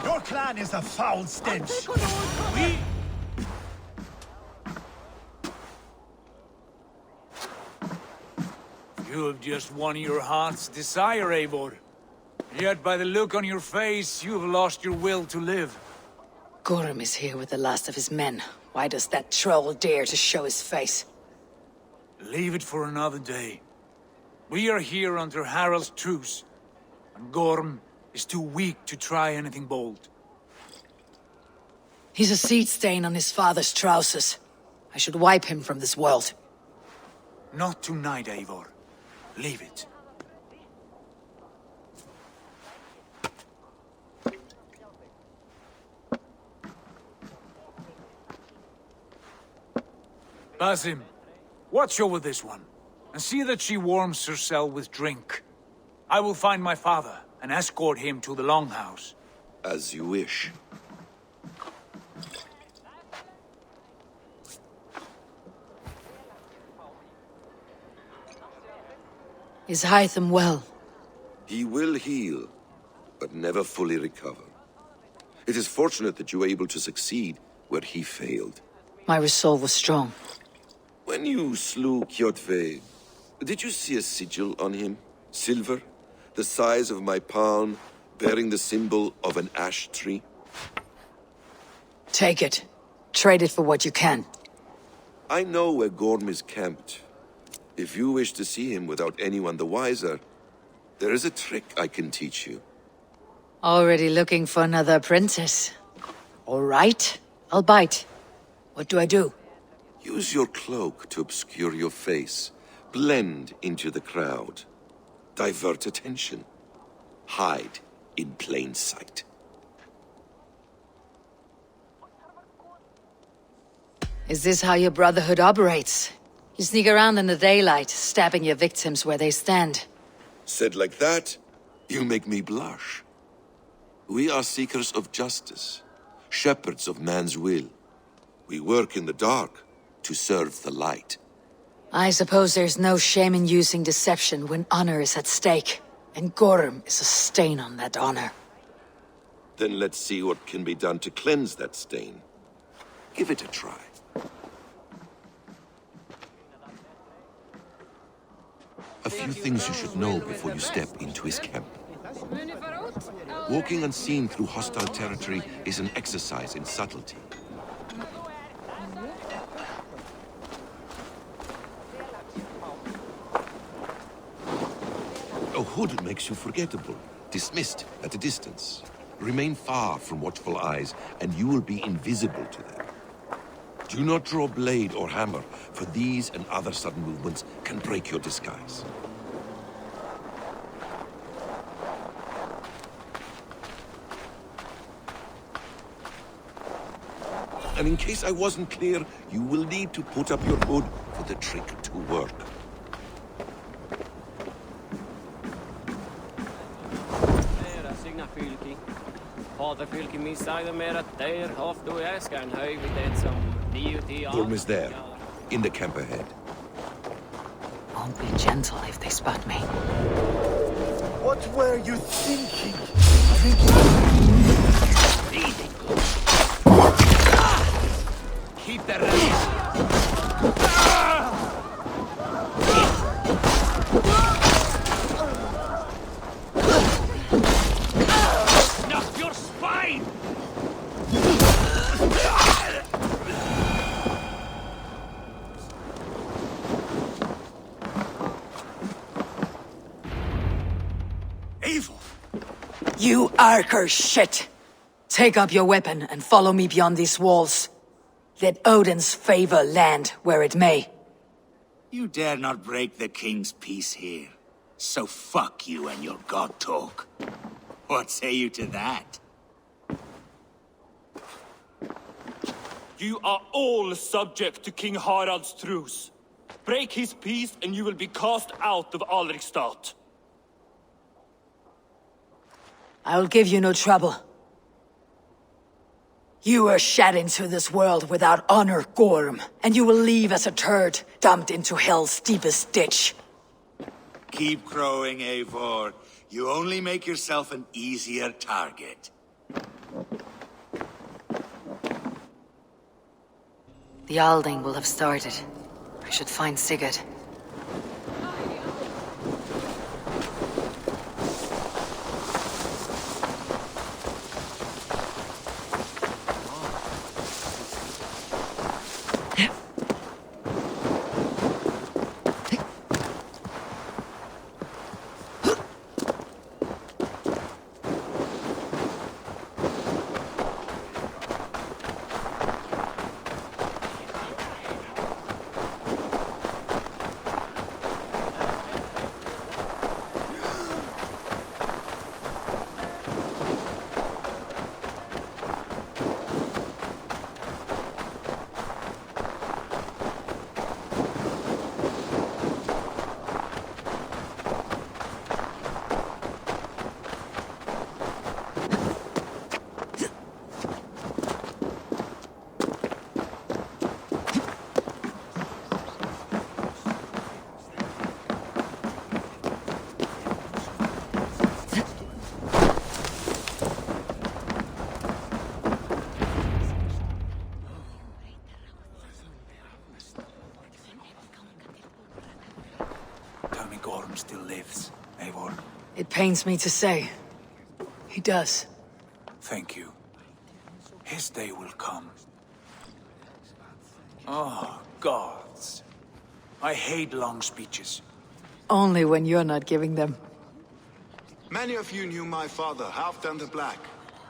Your clan is a foul stench. You have just won your heart's desire, Eivor. Yet by the look on your face, you have lost your will to live. Gorm is here with the last of his men. Why does that troll dare to show his face? Leave it for another day. We are here under Harald's truce, and Gorm is too weak to try anything bold. He's a seed stain on his father's trousers. I should wipe him from this world. Not tonight, Eivor. Leave it. Basim, watch over this one, and see that she warms herself with drink. I will find my father, and escort him to the Longhouse. As you wish. Is Hytham well? He will heal, but never fully recover. It is fortunate that you were able to succeed where he failed. My resolve was strong. When you slew Kjotve, did you see a sigil on him? Silver? The size of my palm, bearing the symbol of an ash tree? Take it. Trade it for what you can. I know where Gorm is camped. If you wish to see him without anyone the wiser, there is a trick I can teach you. Already looking for another apprentice. All right, I'll bite. What do I do? Use your cloak to obscure your face. Blend into the crowd. Divert attention. Hide in plain sight. Is this how your Brotherhood operates? You sneak around in the daylight, stabbing your victims where they stand. Said like that, you make me blush. We are seekers of justice, shepherds of man's will. We work in the dark to serve the light. I suppose there's no shame in using deception when honor is at stake, and Gorm is a stain on that honor. Then let's see what can be done to cleanse that stain. Give it a try. A few things you should know before you step into his camp. Walking unseen through hostile territory is an exercise in subtlety. A hood makes you forgettable, dismissed at a distance. Remain far from watchful eyes, and you will be invisible to them. Do not draw blade or hammer, for these and other sudden movements can break your disguise. And in case I wasn't clear, you will need to put up your hood for the trick to work. Gorm is there, in the camp ahead. Won't be gentle if they spot me. What were you thinking? Keep that ready. Knock your spine! Eivor! You Archer shit! Take up your weapon and follow me beyond these walls. Let Odin's favor land where it may. You dare not break the king's peace here. So fuck you and your god talk. What say you to that? You are all subject to King Harald's truce. Break his peace and you will be cast out of Alrikstad. I'll give you no trouble. You were shed into this world without honor, Gorm, and you will leave as a turd, dumped into hell's deepest ditch. Keep crowing, Eivor. You only make yourself an easier target. The Alding will have started. I should find Sigurd. Gorm still lives, Eivor. It pains me to say. He does. Thank you. His day will come. Oh, gods. I hate long speeches. Only when you're not giving them. Many of you knew my father, Halfdan the Black.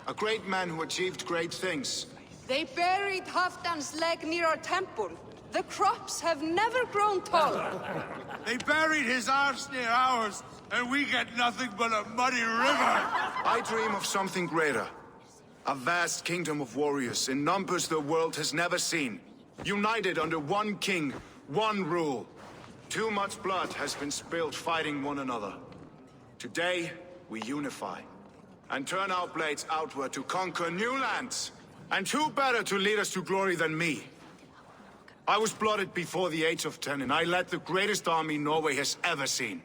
A great man who achieved great things. They buried Halfdan's leg near our temple. The crops have never grown taller. They buried his arse near ours, and we get nothing but a muddy river. I dream of something greater. A vast kingdom of warriors in numbers the world has never seen. United under one king, one rule. Too much blood has been spilled fighting one another. Today, we unify. And turn our blades outward to conquer new lands. And who better to lead us to glory than me? I was blooded before the age of 10, and I led the greatest army Norway has ever seen.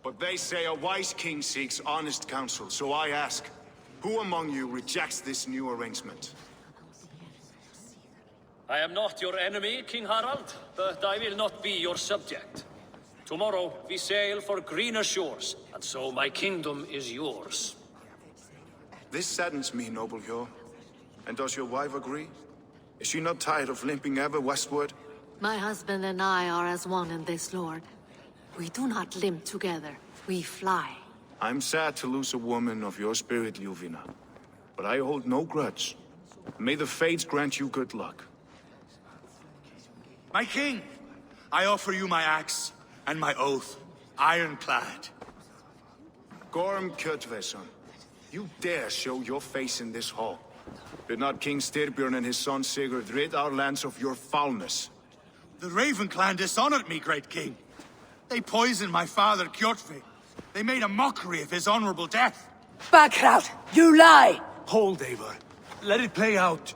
But they say a wise king seeks honest counsel, so I ask, who among you rejects this new arrangement? I am not your enemy, King Harald, but I will not be your subject. Tomorrow we sail for greener shores, and so my kingdom is yours. This saddens me, noble Hjor. And does your wife agree? Is she not tired of limping ever westward? My husband and I are as one in this, Lord. We do not limp together, we fly. I'm sad to lose a woman of your spirit, Ljuvina. But I hold no grudge. May the fates grant you good luck. My king, I offer you my axe and my oath, ironclad. Gorm Kjotveson, you dare show your face in this hall. Did not King Styrbjörn and his son Sigurd rid our lands of your foulness? The Raven clan dishonored me, great king. They poisoned my father, Kjotve. They made a mockery of his honorable death. Backrout! You lie! Hold, Eivor. Let it play out.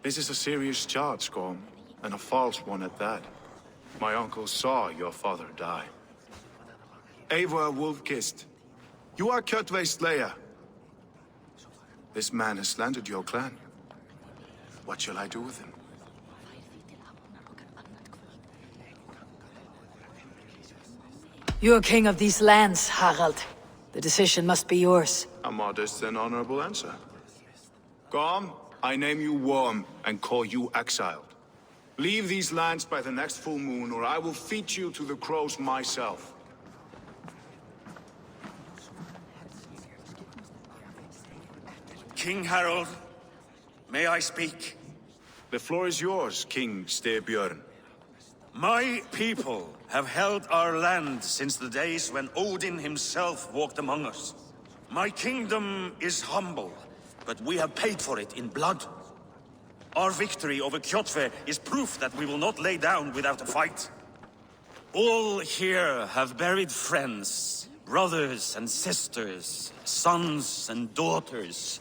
This is a serious charge, Gorm, and a false one at that. My uncle saw your father die. Eivor Wolf-Kissed, you are Kjotve's slayer. This man has slandered your clan. What shall I do with him? You're king of these lands, Harald. The decision must be yours. A modest and honorable answer. Gorm, I name you Worm and call you exiled. Leave these lands by the next full moon, or I will feed you to the crows myself. King Harold, may I speak? The floor is yours, King Styrbjörn. My people have held our land since the days when Odin himself walked among us. My kingdom is humble, but we have paid for it in blood. Our victory over Kjotve is proof that we will not lay down without a fight. All here have buried friends, brothers and sisters, sons and daughters.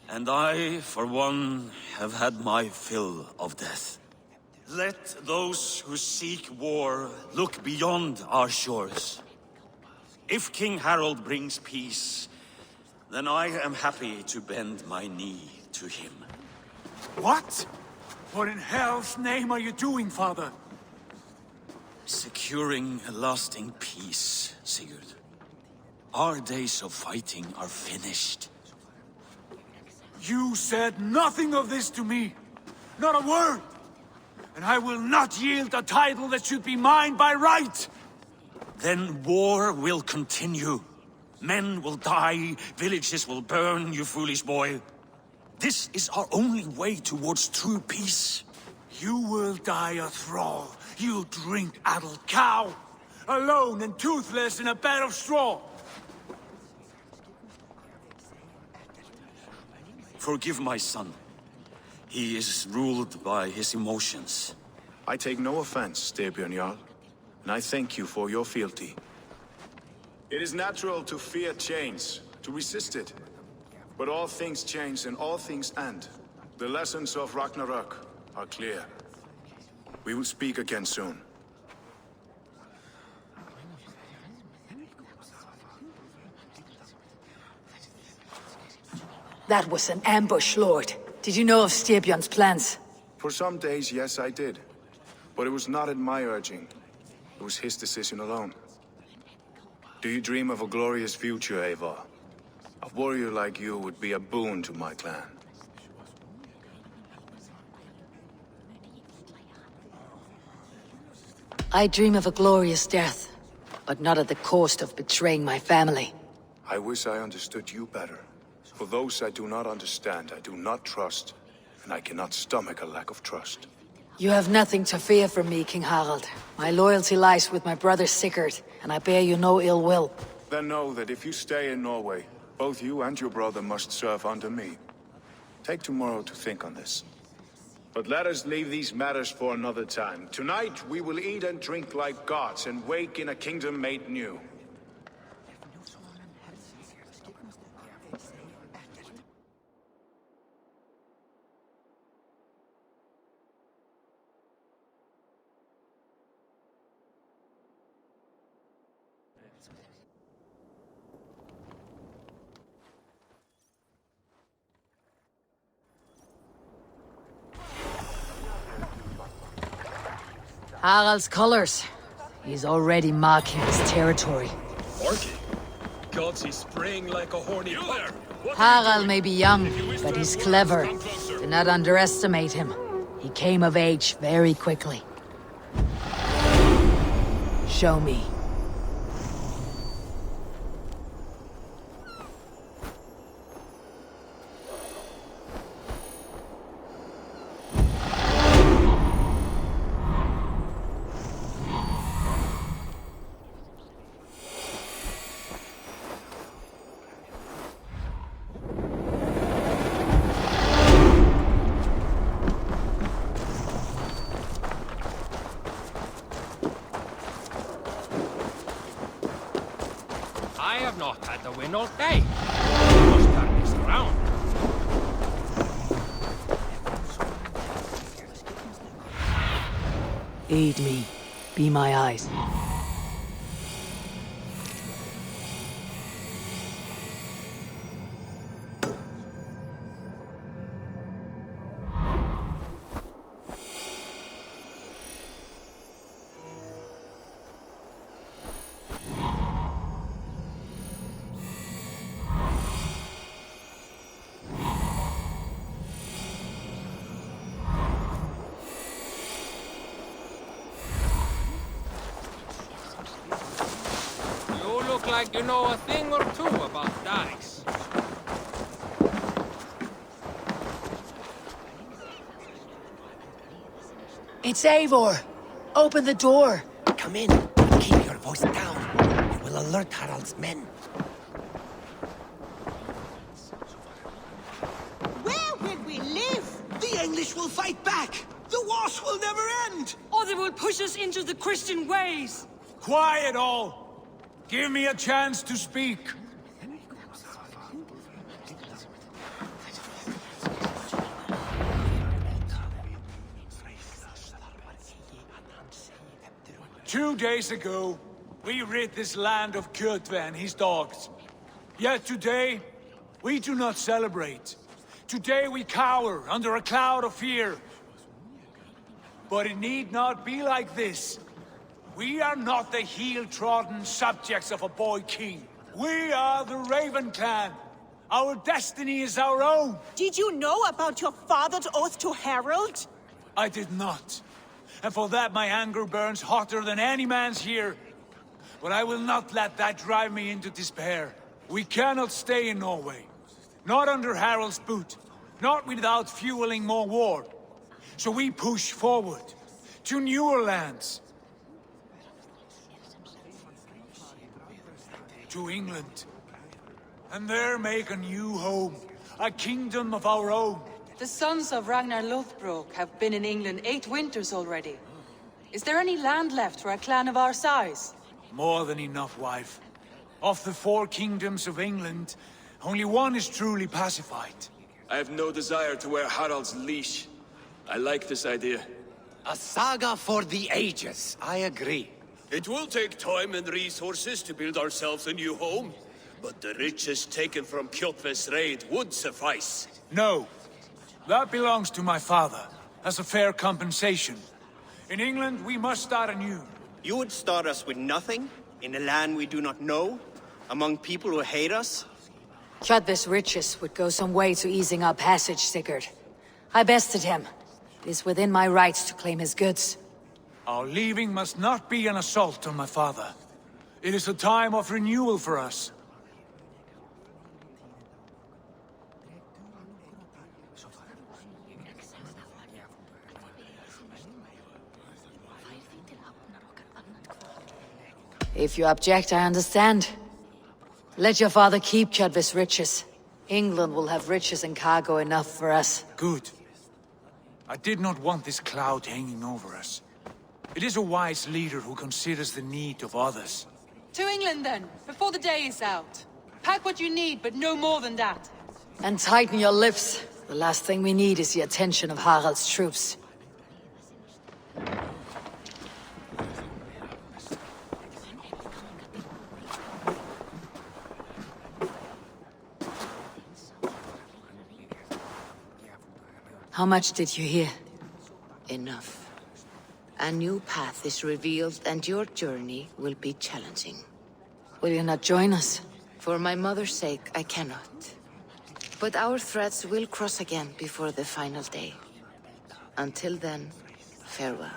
And I, for one, have had my fill of death. Let those who seek war look beyond our shores. If King Harald brings peace, then I am happy to bend my knee to him. What? What in hell's name are you doing, father? Securing a lasting peace, Sigurd. Our days of fighting are finished. You said nothing of this to me. Not a word. And I will not yield a title that should be mine by right. Then war will continue. Men will die, villages will burn, you foolish boy. This is our only way towards true peace. You will die a thrall. You'll drink addled cow. Alone and toothless in a bed of straw. Forgive my son. He is ruled by his emotions. I take no offense, Styrbjörn Jarl, and I thank you for your fealty. It is natural to fear change, to resist it. But all things change and all things end. The lessons of Ragnarok are clear. We will speak again soon. That was an ambush, Lord. Did you know of Styrbjörn's plans? For some days, yes, I did. But it was not at my urging. It was his decision alone. Do you dream of a glorious future, Eivor? A warrior like you would be a boon to my clan. I dream of a glorious death, but not at the cost of betraying my family. I wish I understood you better. For those I do not understand, I do not trust, and I cannot stomach a lack of trust. You have nothing to fear from me, King Harald. My loyalty lies with my brother Sigurd, and I bear you no ill will. Then know that if you stay in Norway, both you and your brother must serve under me. Take tomorrow to think on this. But let us leave these matters for another time. Tonight we will eat and drink like gods and wake in a kingdom made new. Harald's colors. He's already marking his territory. Orky? Gods, he's spraying like a horny pup. Harald may be young, but he's clever. Do not underestimate him. He came of age very quickly. Show me. I have not had the wind all day. I must turn this around. Aid me. Be my eyes. Like you know a thing or two about dice. It's Eivor! Open the door! Come in, but keep your voice down. It will alert Harald's men. Where will we live? The English will fight back! The wars will never end! Or they will push us into the Christian ways. Quiet all! Give me a chance to speak. 2 days ago, we rid this land of Kjotve and his dogs. Yet today, we do not celebrate. Today we cower under a cloud of fear. But it need not be like this. We are not the heel-trodden subjects of a boy king. We are the Raven clan. Our destiny is our own. Did you know about your father's oath to Harold? I did not. And for that my anger burns hotter than any man's here. But I will not let that drive me into despair. We cannot stay in Norway. Not under Harald's boot. Not without fueling more war. So we push forward. To newer lands. To England. And there make a new home. A kingdom of our own. The sons of Ragnar Lothbrok have been in England 8 winters already. Is there any land left for a clan of our size? More than enough, wife. Of the 4 kingdoms of England, only one is truly pacified. I have no desire to wear Harald's leash. I like this idea. A saga for the ages, I agree. It will take time and resources to build ourselves a new home, but the riches taken from Kjotve's raid would suffice. No. That belongs to my father, as a fair compensation. In England, we must start anew. You would start us with nothing? In a land we do not know? Among people who hate us? Kjotve's riches would go some way to easing our passage, Sigurd. I bested him. It is within my rights to claim his goods. Our leaving must not be an assault on my father. It is a time of renewal for us. If you object, I understand. Let your father keep Kjotve's riches. England will have riches and cargo enough for us. Good. I did not want this cloud hanging over us. It is a wise leader who considers the need of others. To England then, before the day is out. Pack what you need, but no more than that. And tighten your lips. The last thing we need is the attention of Harald's troops. How much did you hear? Enough. A new path is revealed and your journey will be challenging. Will you not join us? For my mother's sake, I cannot. But our threads will cross again before the final day. Until then, farewell.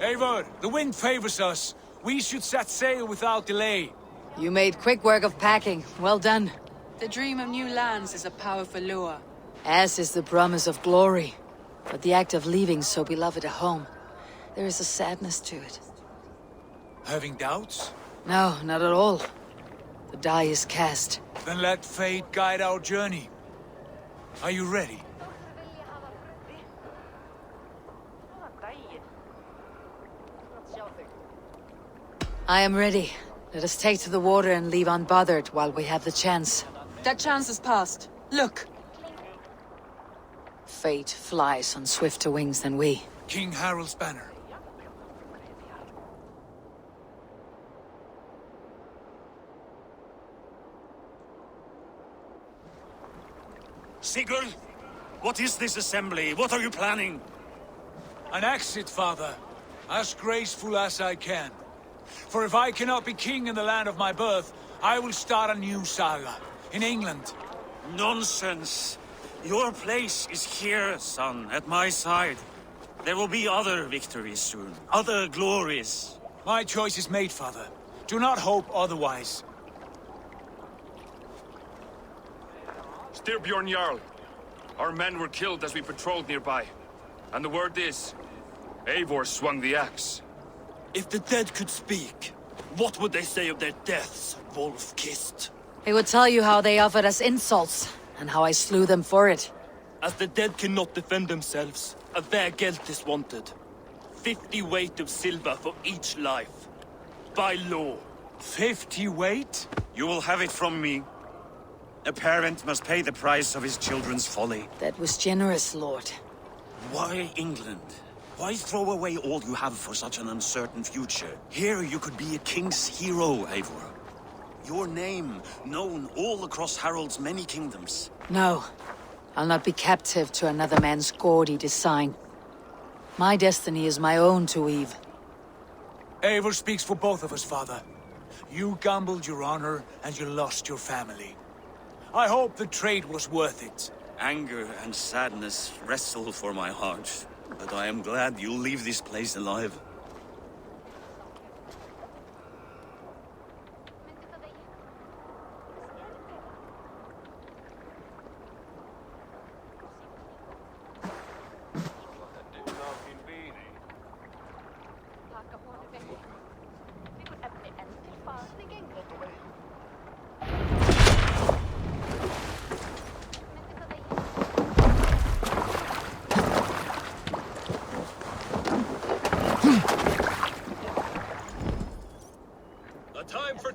Eivor, the wind favors us. We should set sail without delay. You made quick work of packing. Well done. The dream of new lands is a powerful lure. As is the promise of glory. But the act of leaving so beloved a home, there is a sadness to it. Having doubts? No, not at all. The die is cast. Then let fate guide our journey. Are you ready? I am ready. Let us take to the water and leave unbothered while we have the chance. That chance is past. Look! Fate flies on swifter wings than we. King Harald's banner. Sigurd, what is this assembly? What are you planning? An exit, father. As graceful as I can. For if I cannot be king in the land of my birth, I will start a new saga. In England. Nonsense. Your place is here, son, at my side. There will be other victories soon, other glories. My choice is made, father. Do not hope otherwise. Styrbjorn Jarl. Our men were killed as we patrolled nearby. And the word is, Eivor swung the axe. If the dead could speak, what would they say of their deaths, wolf-kissed? They would tell you how they offered us insults, and how I slew them for it. As the dead cannot defend themselves, a fair gelt is wanted. 50 weight of silver for each life. By law. 50 weight? You will have it from me. A parent must pay the price of his children's folly. That was generous, Lord. Why England? Why throw away all you have for such an uncertain future? Here you could be a king's hero, Eivor. Your name known all across Harald's many kingdoms. No. I'll not be captive to another man's gaudy design. My destiny is my own to weave. Eivor speaks for both of us, father. You gambled your honor, and you lost your family. I hope the trade was worth it. Anger and sadness wrestle for my heart, but I am glad you'll leave this place alive.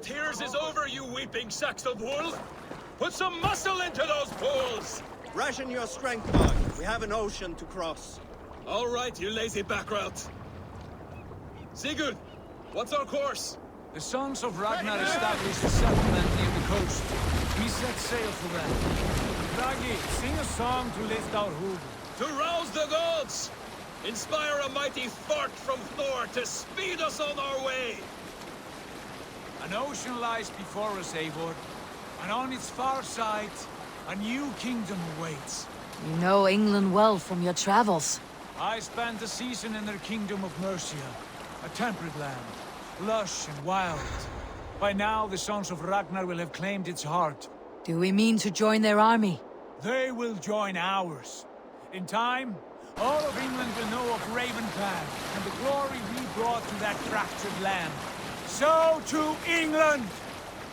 Tears is over, you weeping sacks of wool! Put some muscle into those pools! Ration your strength, Bog. We have an ocean to cross. All right, you lazy backrout. Sigurd, what's our course? The Sons of Ragnar established a settlement near the coast. We set sail for them. Raggi, sing a song to lift our hoof. To rouse the gods! Inspire a mighty fart from Thor to speed us on our way! An ocean lies before us, Eivor, and on its far side, a new kingdom awaits. You know England well from your travels. I spent a season in their kingdom of Mercia, a temperate land, lush and wild. By now, the Sons of Ragnar will have claimed its heart. Do we mean to join their army? They will join ours. In time, all of England will know of Raven Clan, and the glory we brought to that fractured land. So to England!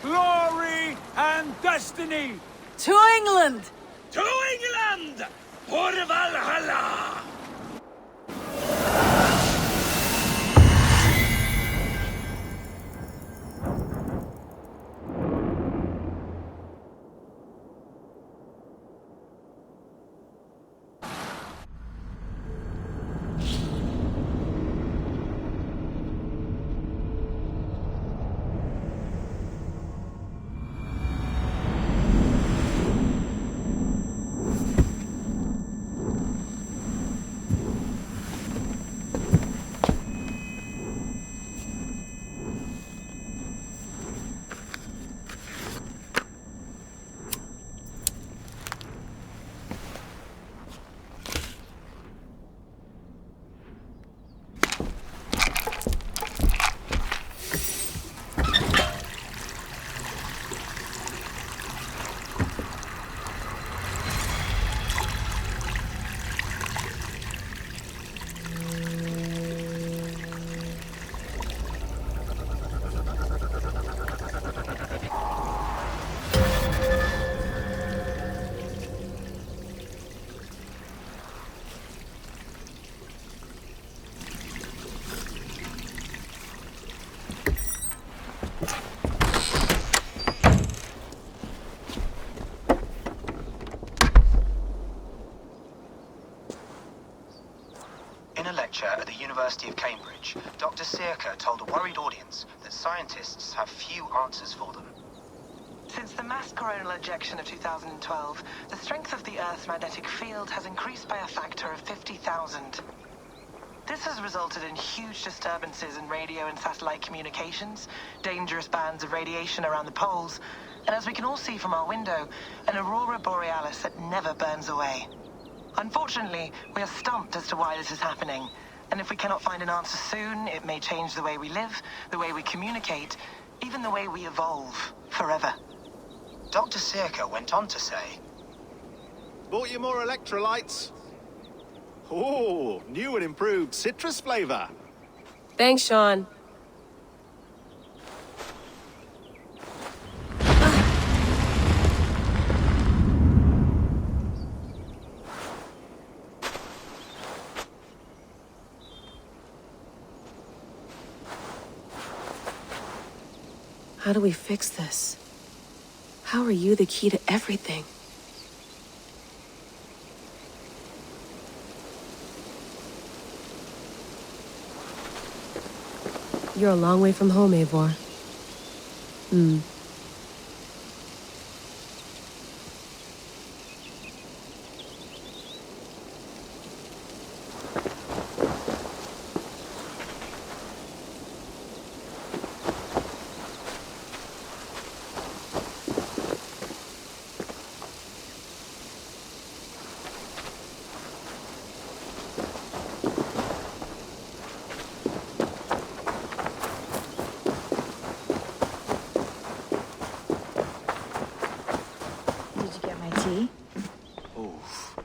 Glory and destiny! To England! To England! For Valhalla! In a lecture at the University of Cambridge, Dr. Sirka told a worried audience that scientists have few answers for them. Since the mass coronal ejection of 2012, the strength of the Earth's magnetic field has increased by a factor of 50,000. This has resulted in huge disturbances in radio and satellite communications, dangerous bands of radiation around the poles, And as we can all see from our window, an aurora borealis that never burns away. Unfortunately, we are stumped as to why this is happening. And if we cannot find an answer soon, it may change the way we live, the way we communicate, even the way we evolve, forever. Dr. Circa went on to say, Bought you more electrolytes? Oh, new and improved citrus flavor. Thanks, Sean. How do we fix this? How are you the key to everything? You're a long way from home, Eivor.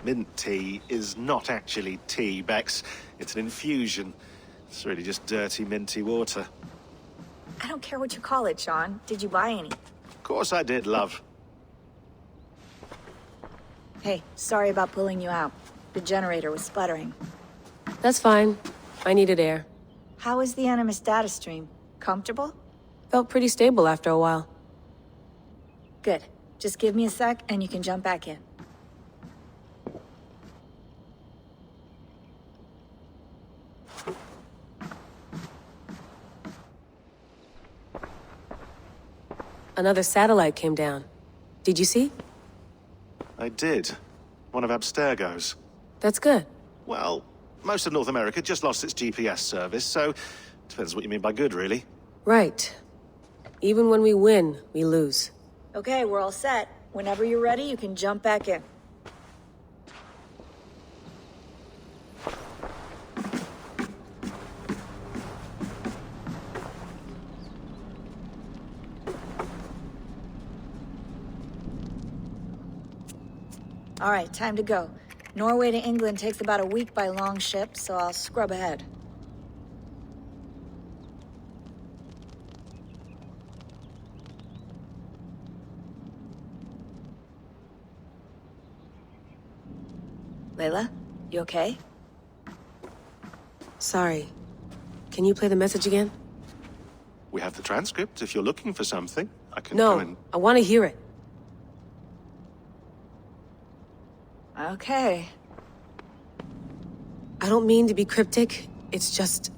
Mint tea is not actually tea, Bex. It's an infusion. It's really just dirty, minty water. I don't care what you call it, Sean. Did you buy any? Of course I did, love. Hey, sorry about pulling you out. The generator was sputtering. That's fine. I needed air. How was the Animus data stream? Comfortable? Felt pretty stable after a while. Good. Just give me a sec and you can jump back in. Another satellite came down. Did you see? I did. One of Abstergo's. That's good. Well, most of North America just lost its GPS service, so depends what you mean by good, really. Right. Even when we win, we lose. Okay, we're all set. Whenever you're ready, you can jump back in. All right, time to go. Norway to England takes about a week by long ship, so I'll scrub ahead. Layla, you okay? Sorry. Can you play the message again? We have the transcript. If you're looking for something, I can No, go and... I want to hear it. Okay. I don't mean to be cryptic. It's just...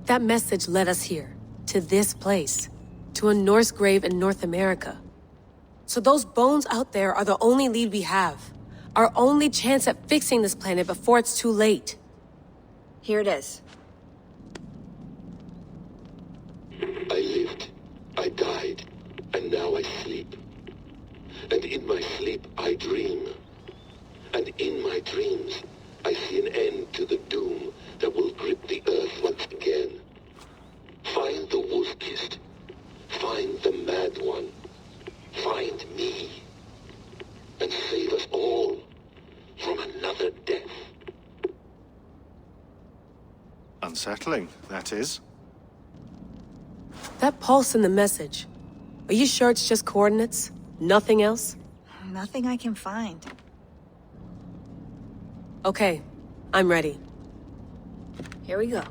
That message led us here. To this place. To a Norse grave in North America. So those bones out there are the only lead we have. Our only chance at fixing this planet before it's too late. Here it is. I lived, I died, and now I sleep. And in my sleep I dream. And in my dreams, I see an end to the doom that will grip the earth once again. Find the wolf-kissed. Find the mad one. Find me. And save us all from another death. Unsettling, that is. That pulse in the message. Are you sure it's just coordinates? Nothing else? Nothing I can find. Okay, I'm ready. Here we go.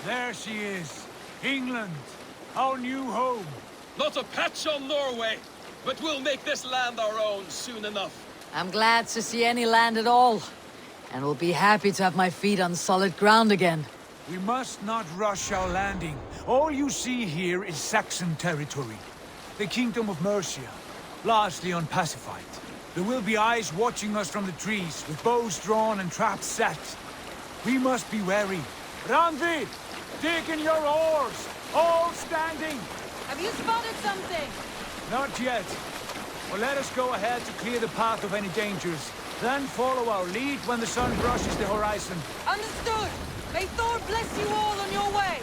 There she is. England, our new home. Not a patch on Norway, but we'll make this land our own soon enough. I'm glad to see any land at all. And will be happy to have my feet on solid ground again. We must not rush our landing. All you see here is Saxon territory. The Kingdom of Mercia, largely unpacified. There will be eyes watching us from the trees, with bows drawn and traps set. We must be wary. Randvi, dig in your oars! All standing! Have you spotted something? Not yet. But let us go ahead to clear the path of any dangers. Then follow our lead when the sun brushes the horizon. Understood! May Thor bless you all on your way!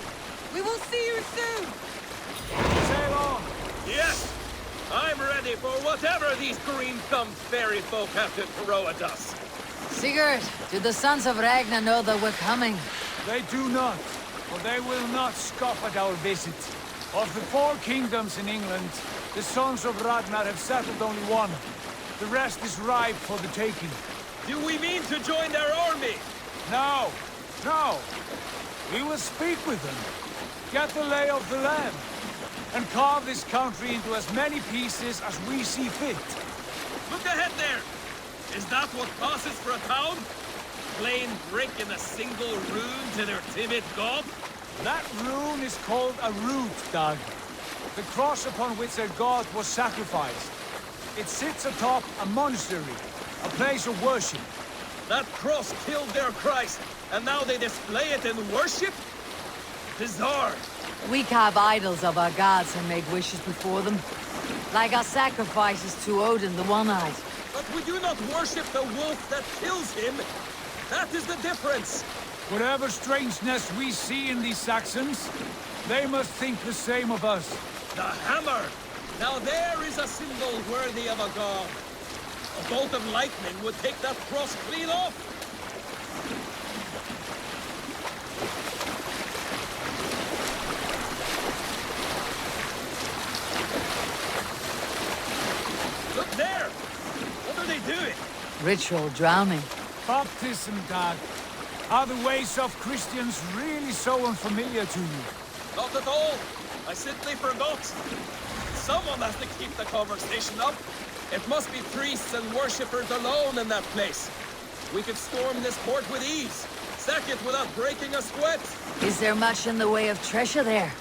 We will see you soon! Sail on! Yes! I'm ready for whatever these green-thumbed fairy folk have to throw at us. Sigurd, do the sons of Ragnar know that we're coming? They do not, but they will not scoff at our visit. Of the 4 kingdoms in England, the sons of Ragnar have settled only one. The rest is ripe for the taking. Do we mean to join their army? No, no. We will speak with them, get the lay of the land, and carve this country into as many pieces as we see fit. Look ahead there! Is that what passes for a town? Plain brick in a single rune to their timid god? That rune is called a root, Dag. The cross upon which their god was sacrificed. It sits atop a monastery, a place of worship. That cross killed their Christ, and now they display it in worship? Bizarre. We carve idols of our gods and make wishes before them. Like our sacrifices to Odin, the One-Eyed. But we do not worship the wolf that kills him. That is the difference. Whatever strangeness we see in these Saxons, they must think the same of us. The hammer! Now there is a symbol worthy of a god. A bolt of lightning would take that cross clean off. Look there! What are they doing? Ritual drowning. Baptism, Dag. Are the ways of Christians really so unfamiliar to you? Not at all. I simply forgot. Someone has to keep the conversation up. It must be priests and worshippers alone in that place. We could storm this port with ease. Sack it without breaking a sweat. Is there much in the way of treasure there?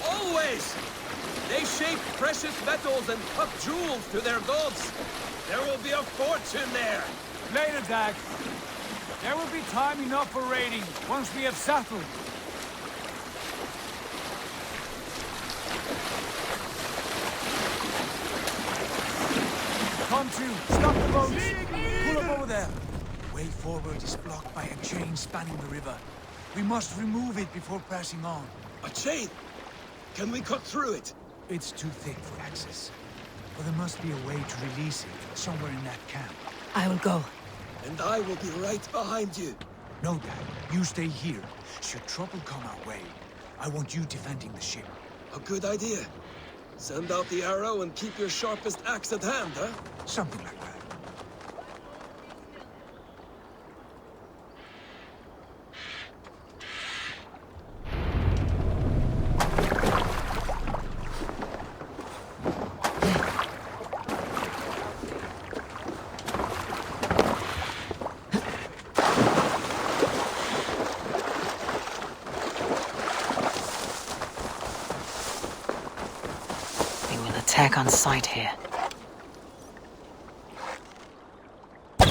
Always! They shape precious metals and cut jewels to their gods. There will be a fortune there. Later, Dag. There will be time enough for raiding once we have settled. Come to, stop the boats. Pull up over there. The way forward is blocked by a chain spanning the river. We must remove it before pressing on. A chain? Can we cut through it? It's too thick for access. But there must be a way to release it somewhere in that camp. I will go. And I will be right behind you. No, Dad. You stay here. Should trouble come our way, I want you defending the ship. A good idea. Send out the arrow and keep your sharpest axe at hand, huh? Something like that. Attack on sight here. The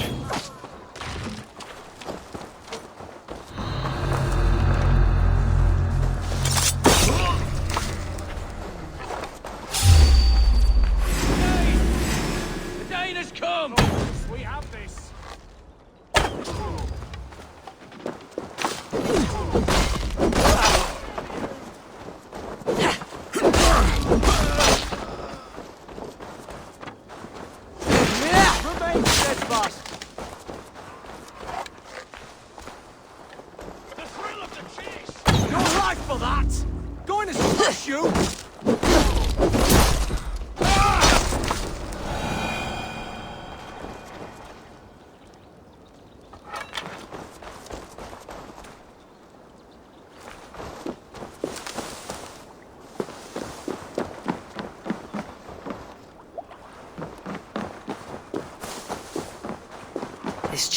Dane has come! We have this.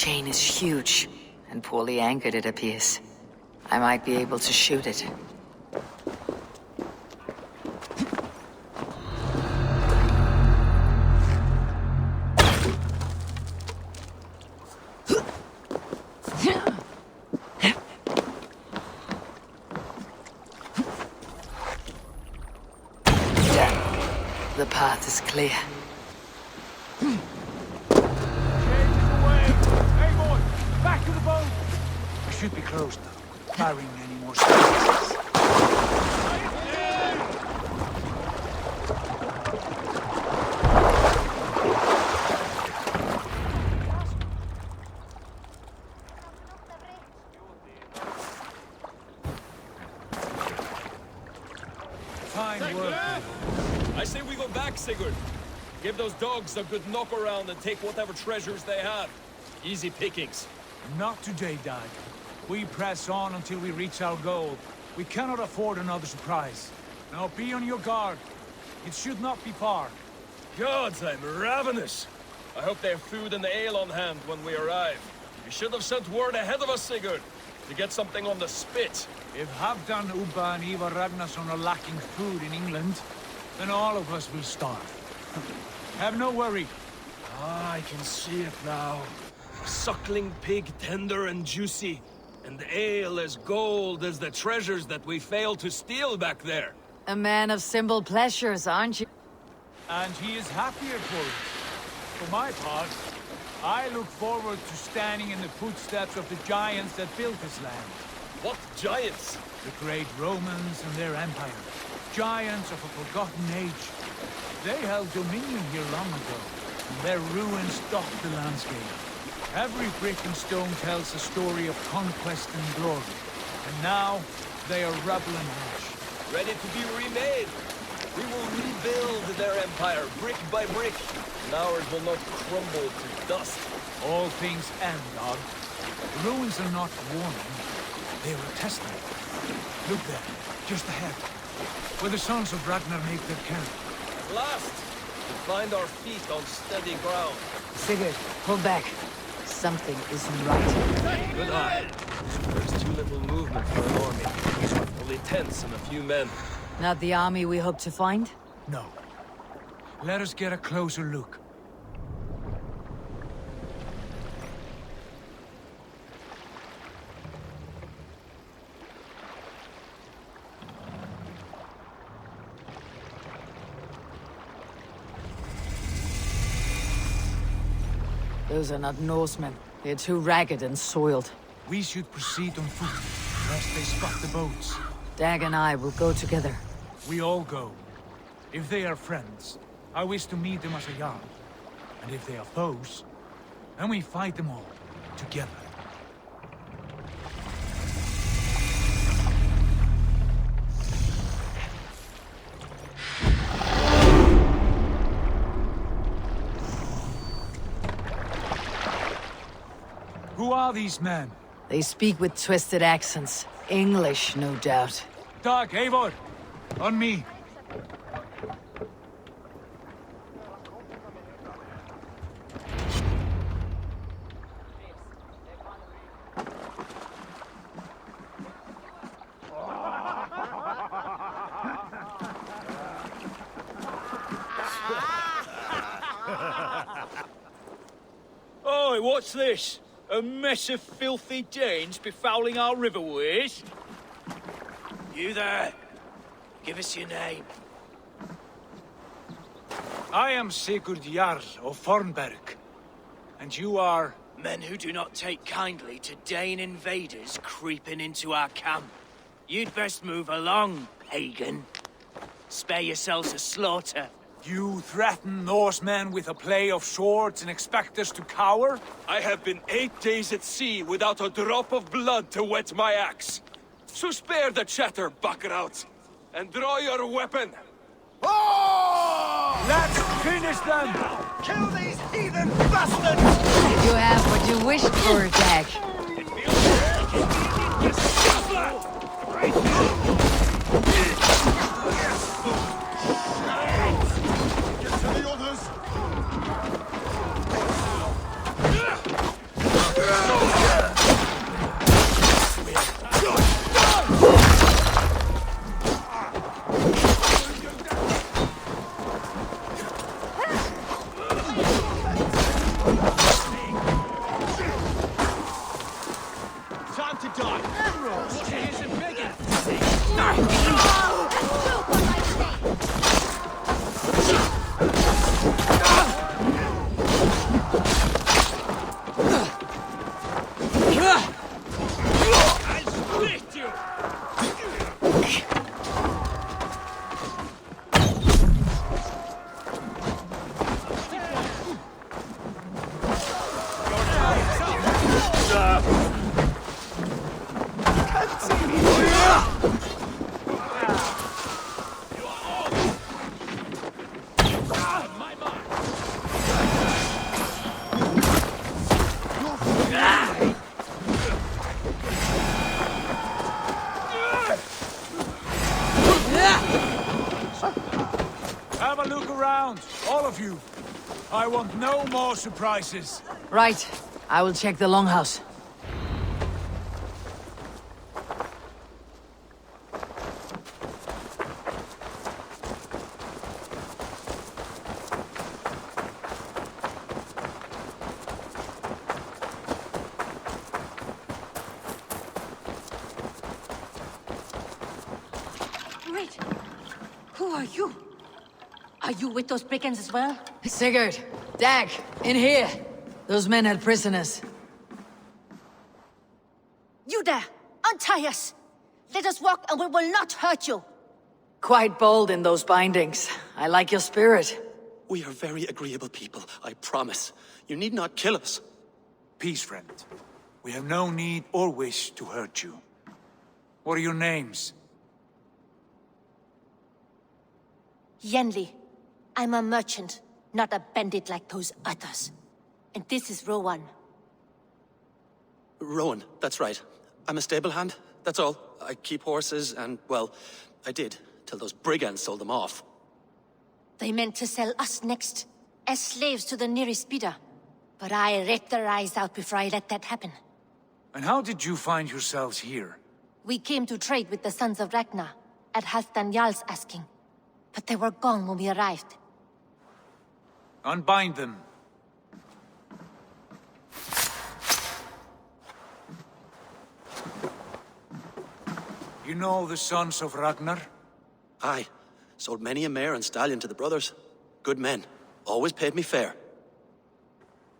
chain is huge, and poorly anchored it appears. I might be able to shoot it. The path is clear. Eivor, back to the boat! I should be close now, carrying any more spices. Fine work. I say we go back, Sigurd. Give those dogs a good knock around and take whatever treasures they have. Easy pickings. Not today, Dad. We press on until we reach our goal. We cannot afford another surprise. Now be on your guard. It should not be far. Gods, I'm ravenous. I hope they have food and ale on hand when we arrive. You should have sent word ahead of us, Sigurd, to get something on the spit. If Halfdan, Ubba and Eivor Ragnarsson are lacking food in England, then all of us will starve. Have no worry. Ah, I can see it now. Suckling pig tender and juicy, and ale as gold as the treasures that we failed to steal back there. A man of simple pleasures, aren't you? And he is happier for it. For my part, I look forward to standing in the footsteps of the giants that built this land. What giants? The great Romans and their empire. Giants of a forgotten age. They held dominion here long ago, and their ruins dot the landscape. Every brick and stone tells a story of conquest and glory. And now, they are rubble and ash. Ready to be remade. We will rebuild their empire, brick by brick, and ours will not crumble to dust. All things end, dog. The ruins are not warning. They are a testament. Look there, just ahead, where the sons of Ragnar make their camp. At last, we find our feet on steady ground. Sigurd, pull back. Something isn't right. Good eye. There's too little movement for an army. Only tents and a few men. Not the army we hope to find? No. Let us get a closer look. Those are not Norsemen. They're too ragged and soiled. We should proceed on foot, lest they spot the boats. Dag and I will go together. We all go. If they are friends, I wish to meet them as a Jarl. And if they are foes, then we fight them all, together. Who are these men? They speak with twisted accents. English, no doubt. Dag, Eivor! On me! Oi, what's this? A mess of filthy Danes befouling our riverways? You there. Give us your name. I am Sigurd Jarl of Fornberg. And you are... Men who do not take kindly to Dane invaders creeping into our camp. You'd best move along, pagan. Spare yourselves a slaughter. You threaten Norsemen with a play of swords and expect us to cower? I have been 8 days at sea without a drop of blood to wet my axe. So spare the chatter, buckarouts, and draw your weapon. Oh! Let's finish them! Kill these heathen bastards! You have what you wished for, Dag. Get to the others! around, all of you. I want no more surprises. Right. I will check the longhouse. Wait. Who are you? Are you with those brigands as well? Sigurd, Dag, in here. Those men had prisoners. You there! Untie us! Let us walk and we will not hurt you! Quite bold in those bindings. I like your spirit. We are very agreeable people, I promise. You need not kill us. Peace, friend. We have no need or wish to hurt you. What are your names? Yenli. I'm a merchant, not a bandit like those others. And this is Rowan. Rowan, that's right. I'm a stable hand, that's all. I keep horses and, well, I did, till those brigands sold them off. They meant to sell us next, as slaves to the nearest bidder. But I ripped their eyes out before I let that happen. And how did you find yourselves here? We came to trade with the Sons of Ragnar, at Halfdan Jarl's asking. But they were gone when we arrived. Unbind them. You know the Sons of Ragnar? Aye. Sold many a mare and stallion to the brothers. Good men. Always paid me fair.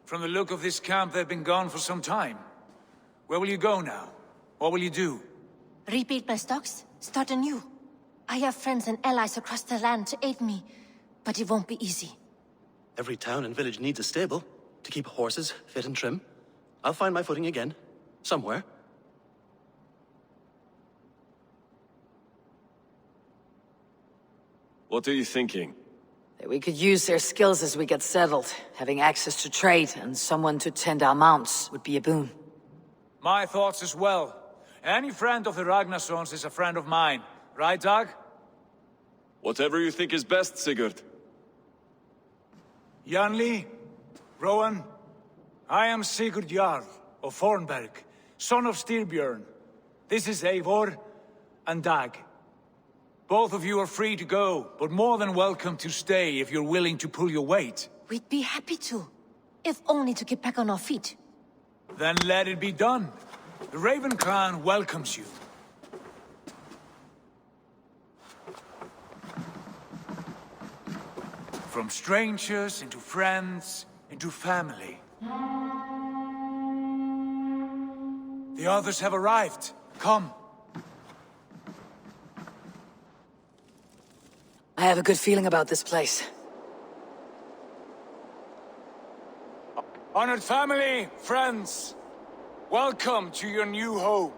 From the look of this camp, they've been gone for some time. Where will you go now? What will you do? Rebuild my stocks, start anew. I have friends and allies across the land to aid me, but it won't be easy. Every town and village needs a stable to keep horses fit and trim. I'll find my footing again. Somewhere. What are you thinking? That we could use their skills as we get settled. Having access to trade and someone to tend our mounts would be a boon. My thoughts as well. Any friend of the Ragnarsons is a friend of mine. Right, Dag? Whatever you think is best, Sigurd. Janli, Rowan, I am Sigurd Jarl of Fornberg, son of Styrbjörn. This is Eivor and Dag. Both of you are free to go, but more than welcome to stay if you're willing to pull your weight. We'd be happy to, if only to get back on our feet. Then let it be done. The Raven clan welcomes you. From strangers into friends, into family. The others have arrived. Come. I have a good feeling about this place. Honored family, friends, welcome to your new home.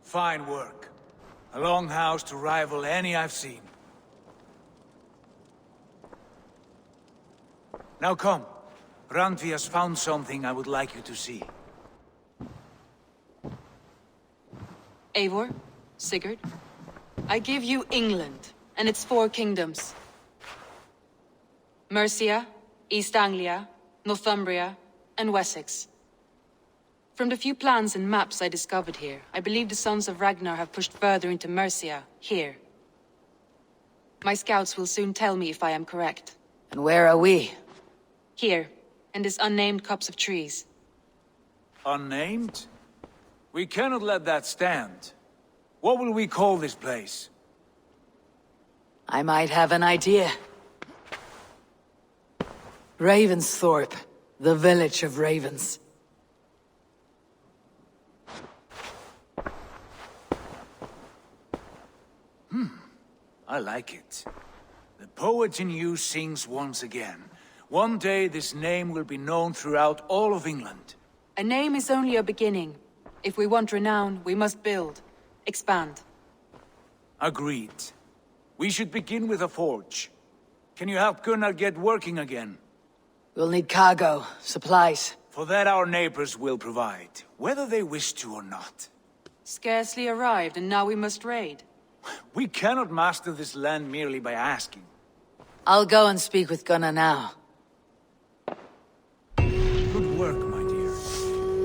Fine work. A longhouse to rival any I've seen. Now come. Randvi has found something I would like you to see. Eivor, Sigurd, I give you England and its 4 kingdoms. Mercia, East Anglia, Northumbria, and Wessex. From the few plans and maps I discovered here, I believe the Sons of Ragnar have pushed further into Mercia, here. My scouts will soon tell me if I am correct. And where are we? Here, in this unnamed copse of trees. Unnamed? We cannot let that stand. What will we call this place? I might have an idea. Ravensthorpe, the village of ravens. I like it. The poet in you sings once again. One day this name will be known throughout all of England. A name is only a beginning. If we want renown, we must build, expand. Agreed. We should begin with a forge. Can you help Gunnar get working again? We'll need cargo, supplies. For that our neighbors will provide, whether they wish to or not. Scarcely arrived, and now we must raid. We cannot master this land merely by asking. I'll go and speak with Gunnar now. Good work, my dear.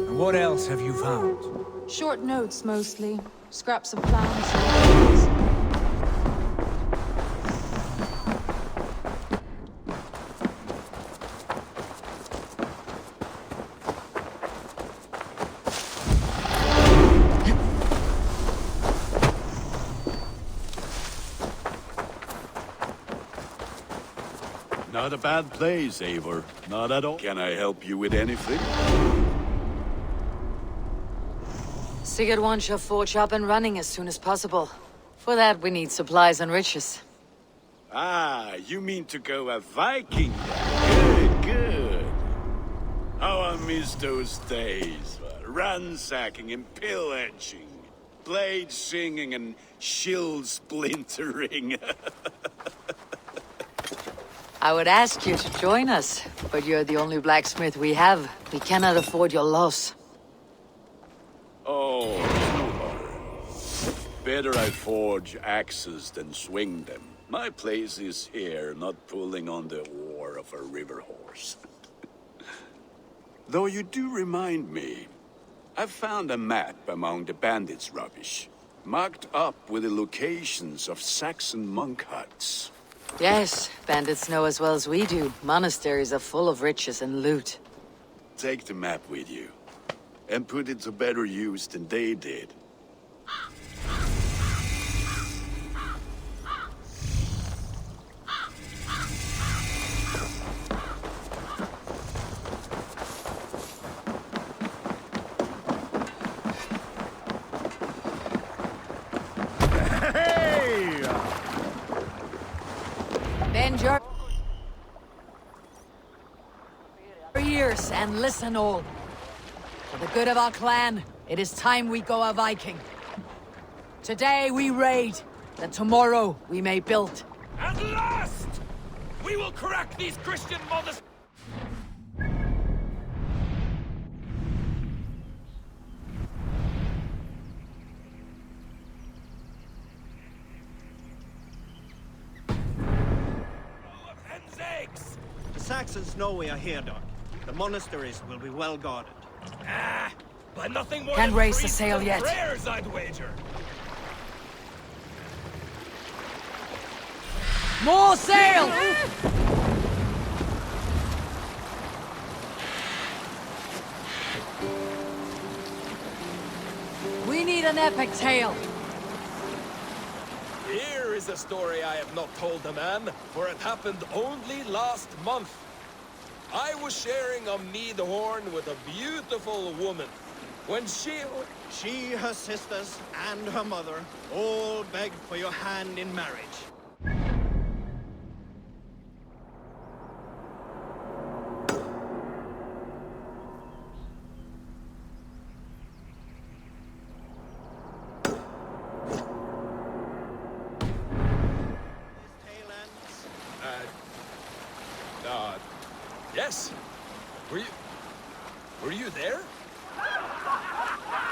And what else have you found? Short notes, mostly. Scraps of plans. Not a bad place, Eivor. Not at all. Can I help you with anything? Sigurd wants your forge up and running as soon as possible. For that, we need supplies and riches. Ah, you mean to go a Viking? Good, good. How I miss those days. Ransacking and pillaging. Blade singing and shield splintering. I would ask you to join us, but you're the only blacksmith we have. We cannot afford your loss. Oh, better I forge axes than swing them. My place is here, not pulling on the oar of a river horse. Though you do remind me, I found a map among the bandits' rubbish, marked up with the locations of Saxon monk huts. Yes, bandits know as well as we do. Monasteries are full of riches and loot. Take the map with you, and put it to better use than they did. Bend your ears and listen all. For the good of our clan, it is time we go a Viking. Today we raid, that tomorrow we may build. At last! We will crack these Christian mothers! The Saxons know we are here, Doc. The monasteries will be well guarded. Ah, but nothing more Can't than raise the priests sail and yet. prayers, I'd wager. More sail! We need an epic tale. Here is a story I have not told a man, for it happened only last month. I was sharing a mead horn with a beautiful woman. When she, her sisters, and her mother all begged for your hand in marriage. Yes. Were you there?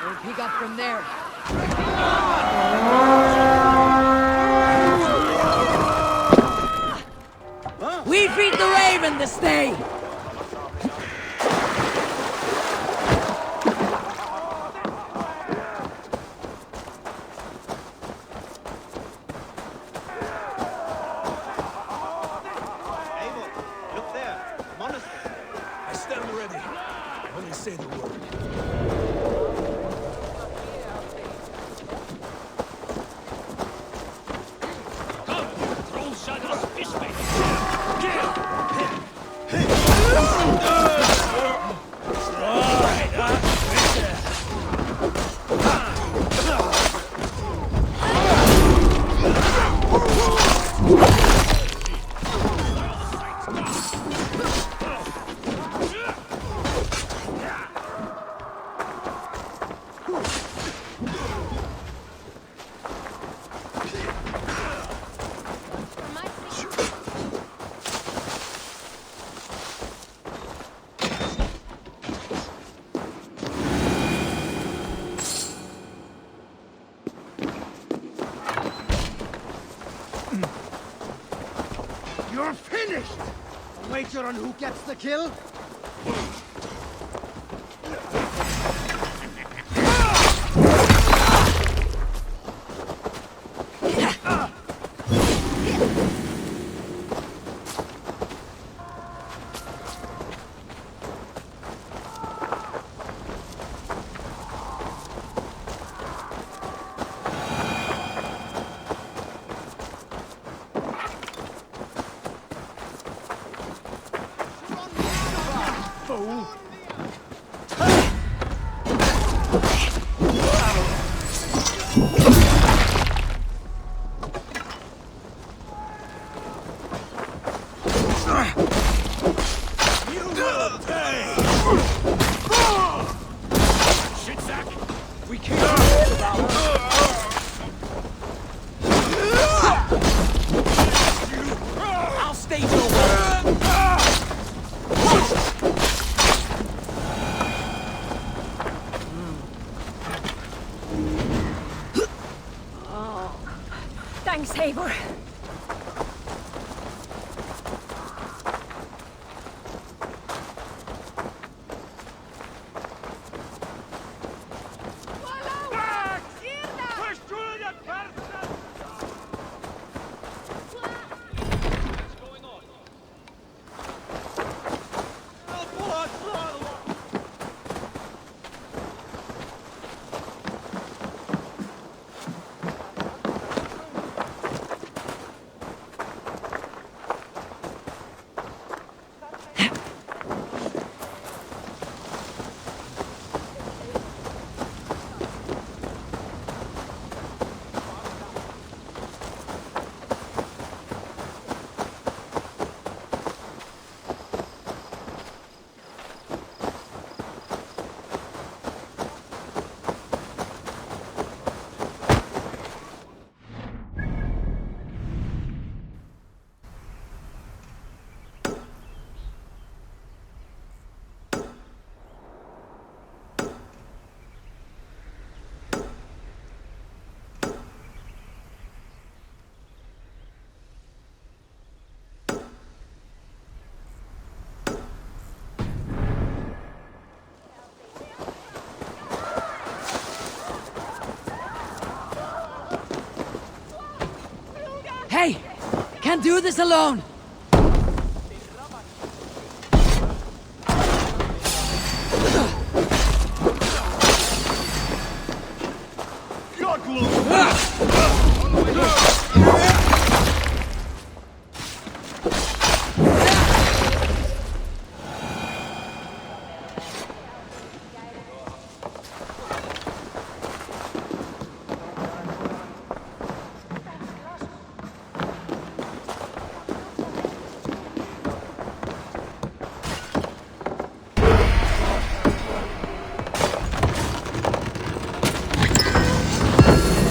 We'll pick up from there. We feed the raven this day. the word. You're finished! A wager on who gets the kill? I'll stage your way. Thanks, Eivor. Hey! Can't do this alone!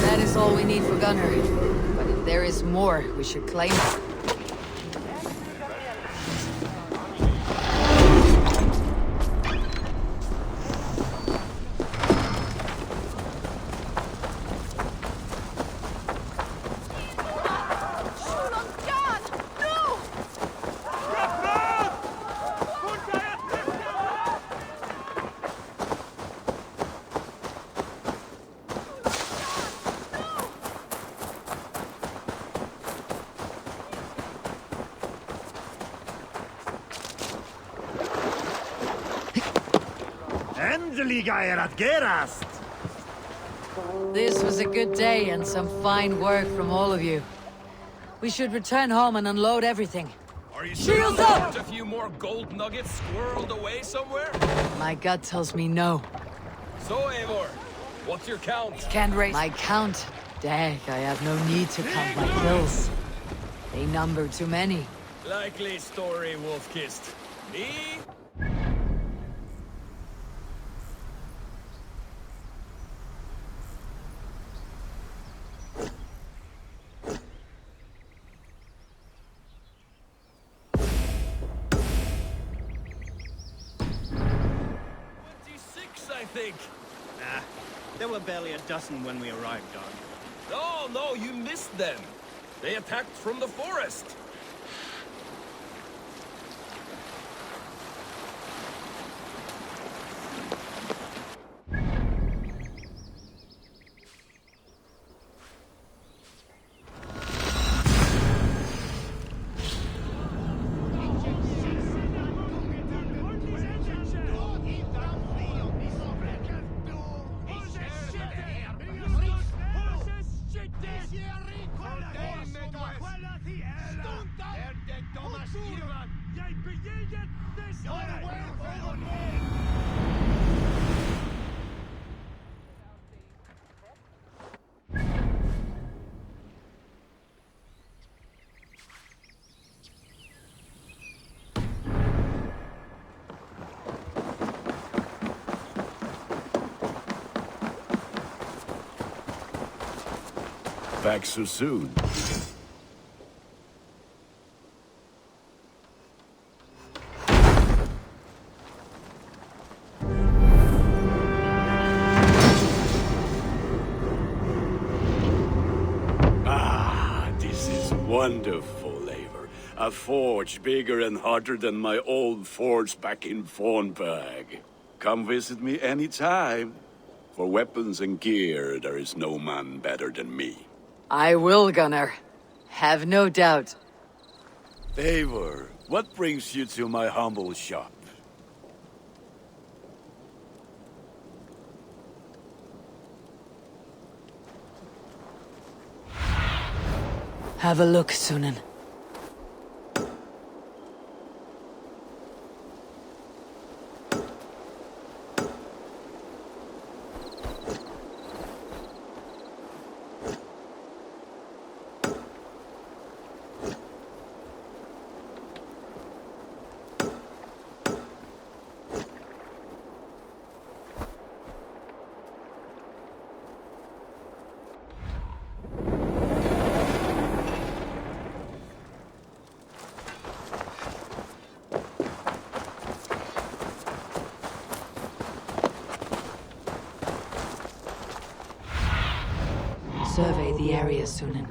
That is all we need for Gunner. But if there is more, we should claim it. Endeliga er att gerast! This was a good day and some fine work from all of you. We should return home and unload everything. Are you Shields sure up! there's a few more gold nuggets squirreled away somewhere? My gut tells me no. So, Eivor, what's your count? Can't raise my count. Dag, I have no need to count my kills. They number too many. Likely story, Wolf-Kissed. Me? I think. Nah, there were barely a dozen when we arrived, Don. No, you missed them. They attacked from the forest. Back so soon. This is wonderful, Eivor. A forge bigger and hotter than my old forge back in Fornberg. Come visit me anytime. For weapons and gear, there is no man better than me. I will, Gunnar. Have no doubt. Eivor, what brings you to my humble shop? Have a look, Sunan. Survey the area, Sunan.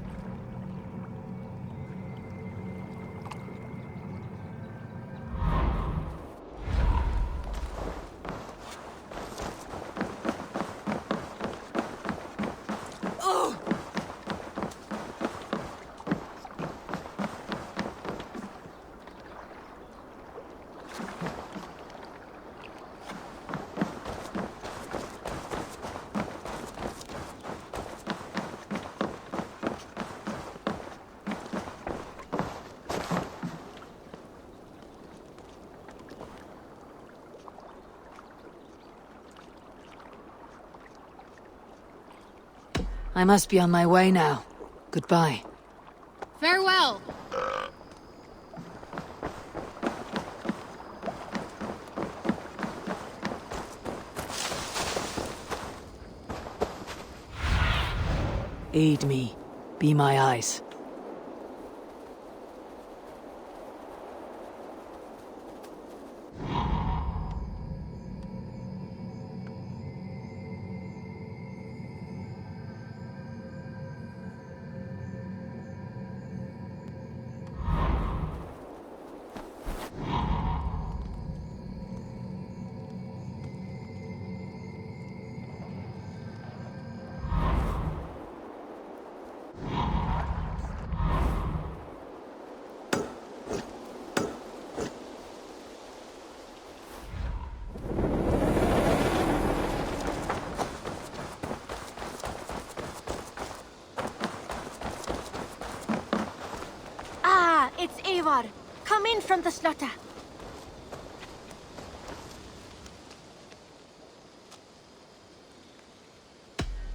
I must be on my way now. Goodbye. Farewell. Aid me. Be my eyes. come in from the slaughter.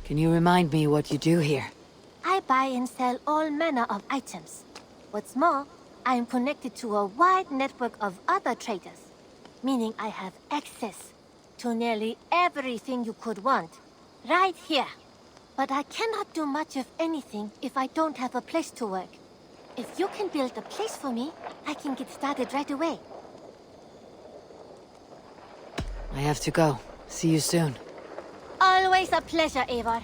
Can you remind me what you do here? I buy and sell all manner of items. What's more, I am connected to a wide network of other traders, meaning I have access to nearly everything you could want, right here. But I cannot do much of anything if I don't have a place to work. If you can build a place for me, I can get started right away. I have to go. See you soon. Always a pleasure, Eivor.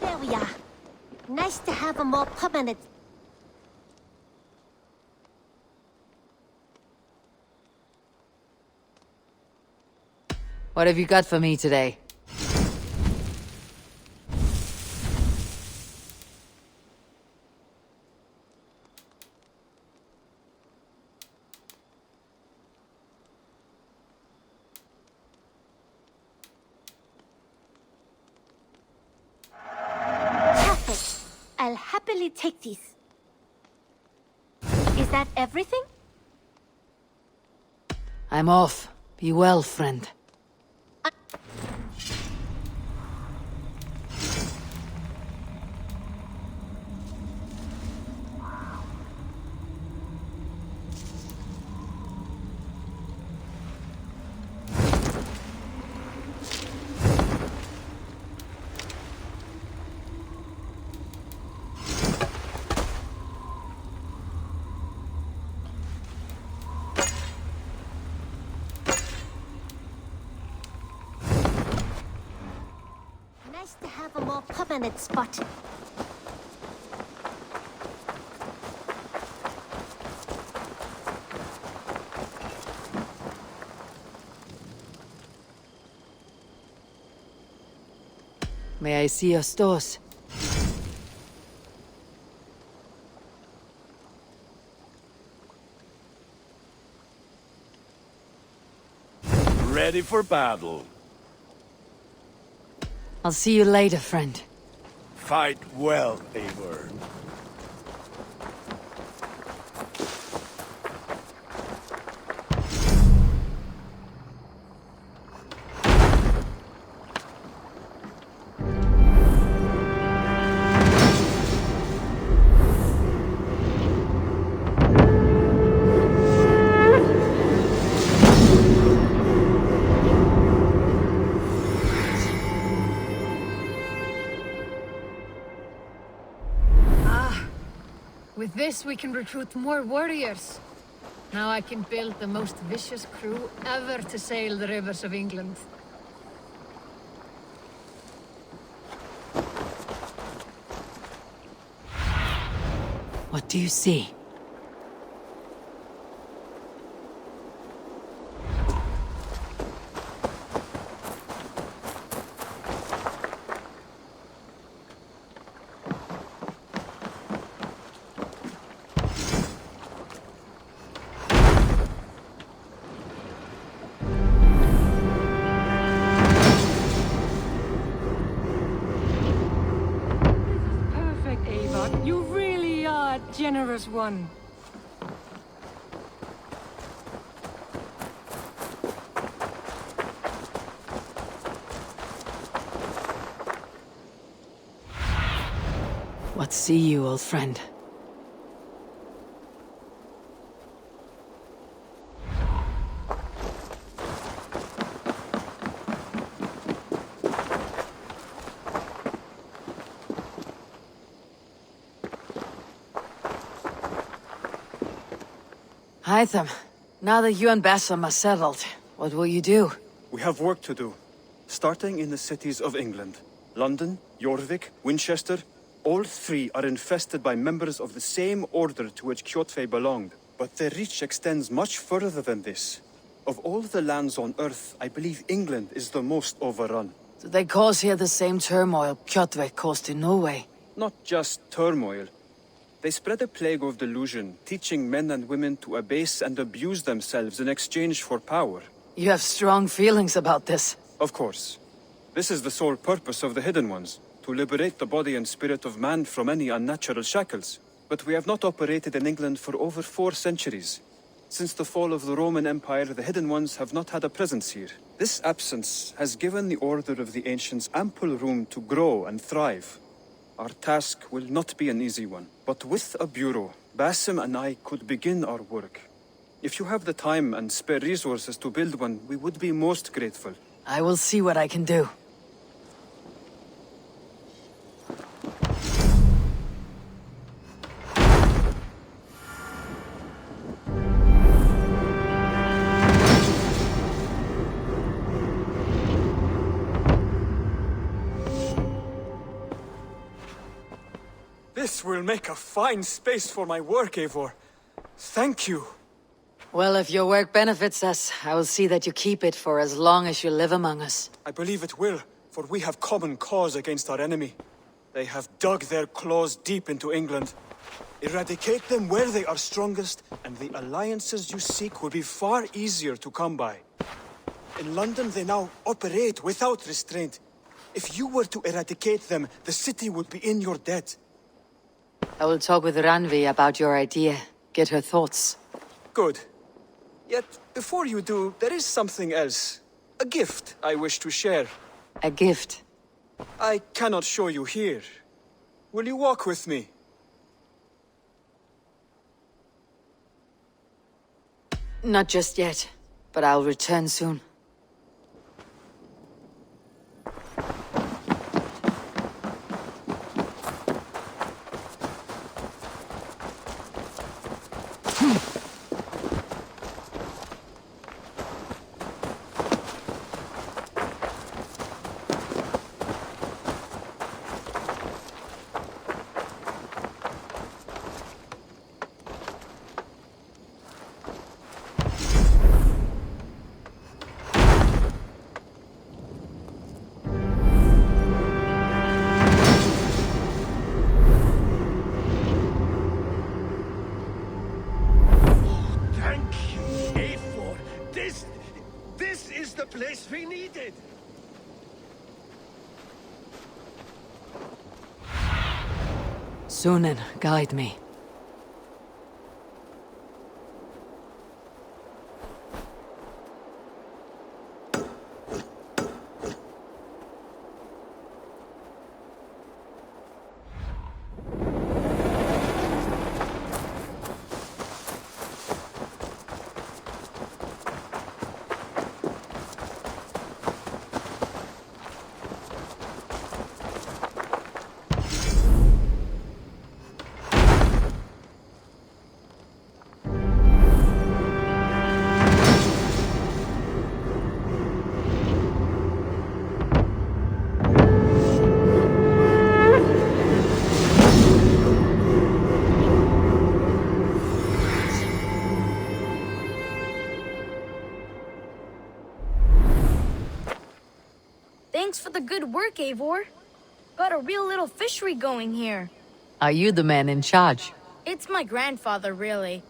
There we are. Nice to have a more permanent... What have you got for me today? Perfect. I'll happily take these. Is that everything? I'm off. Be well, friend. Nice to have a more permanent spot. May I see your stores? Ready for battle. I'll see you later, friend. Fight well, Eivor. With this, we can recruit more warriors. Now I can build the most vicious crew ever to sail the rivers of England. What do you see? Perfect, Eivor. You really are a generous one. What see you, old friend? Hytham, now that you and Bassam are settled, what will you do? We have work to do. Starting in the cities of England. London, Jorvik, Winchester, all three are infested by members of the same order to which Kjotve belonged. But their reach extends much further than this. Of all the lands on Earth, I believe England is the most overrun. Do they cause here the same turmoil Kjotve caused in Norway? not just turmoil. They spread a plague of delusion, teaching men and women to abase and abuse themselves in exchange for power. You have strong feelings about this. Of course. This is the sole purpose of the Hidden Ones, to liberate the body and spirit of man from any unnatural shackles. But we have not operated in England for over 4 centuries. Since the fall of the Roman Empire, the Hidden Ones have not had a presence here. This absence has given the Order of the Ancients ample room to grow and thrive. Our task will not be an easy one, but with a bureau, Basim and I could begin our work. If you have the time and spare resources to build one, we would be most grateful. I will see what I can do. This will make a fine space for my work, Eivor. Thank you. Well, if your work benefits us, I will see that you keep it for as long as you live among us. I believe it will, for we have common cause against our enemy. They have dug their claws deep into England. Eradicate them where they are strongest, and the alliances you seek will be far easier to come by. In London, they now operate without restraint. If you were to eradicate them, the city would be in your debt. I will talk with Ranvi about your idea. Get her thoughts. Good. Yet, before you do, there is something else. A gift I wish to share. A gift? I cannot show you here. Will you walk with me? Not just yet, but I'll return soon. Sunan, guide me. Thanks for the good work, Eivor. Got a real little fishery going here. Are you the man in charge? It's my grandfather, really.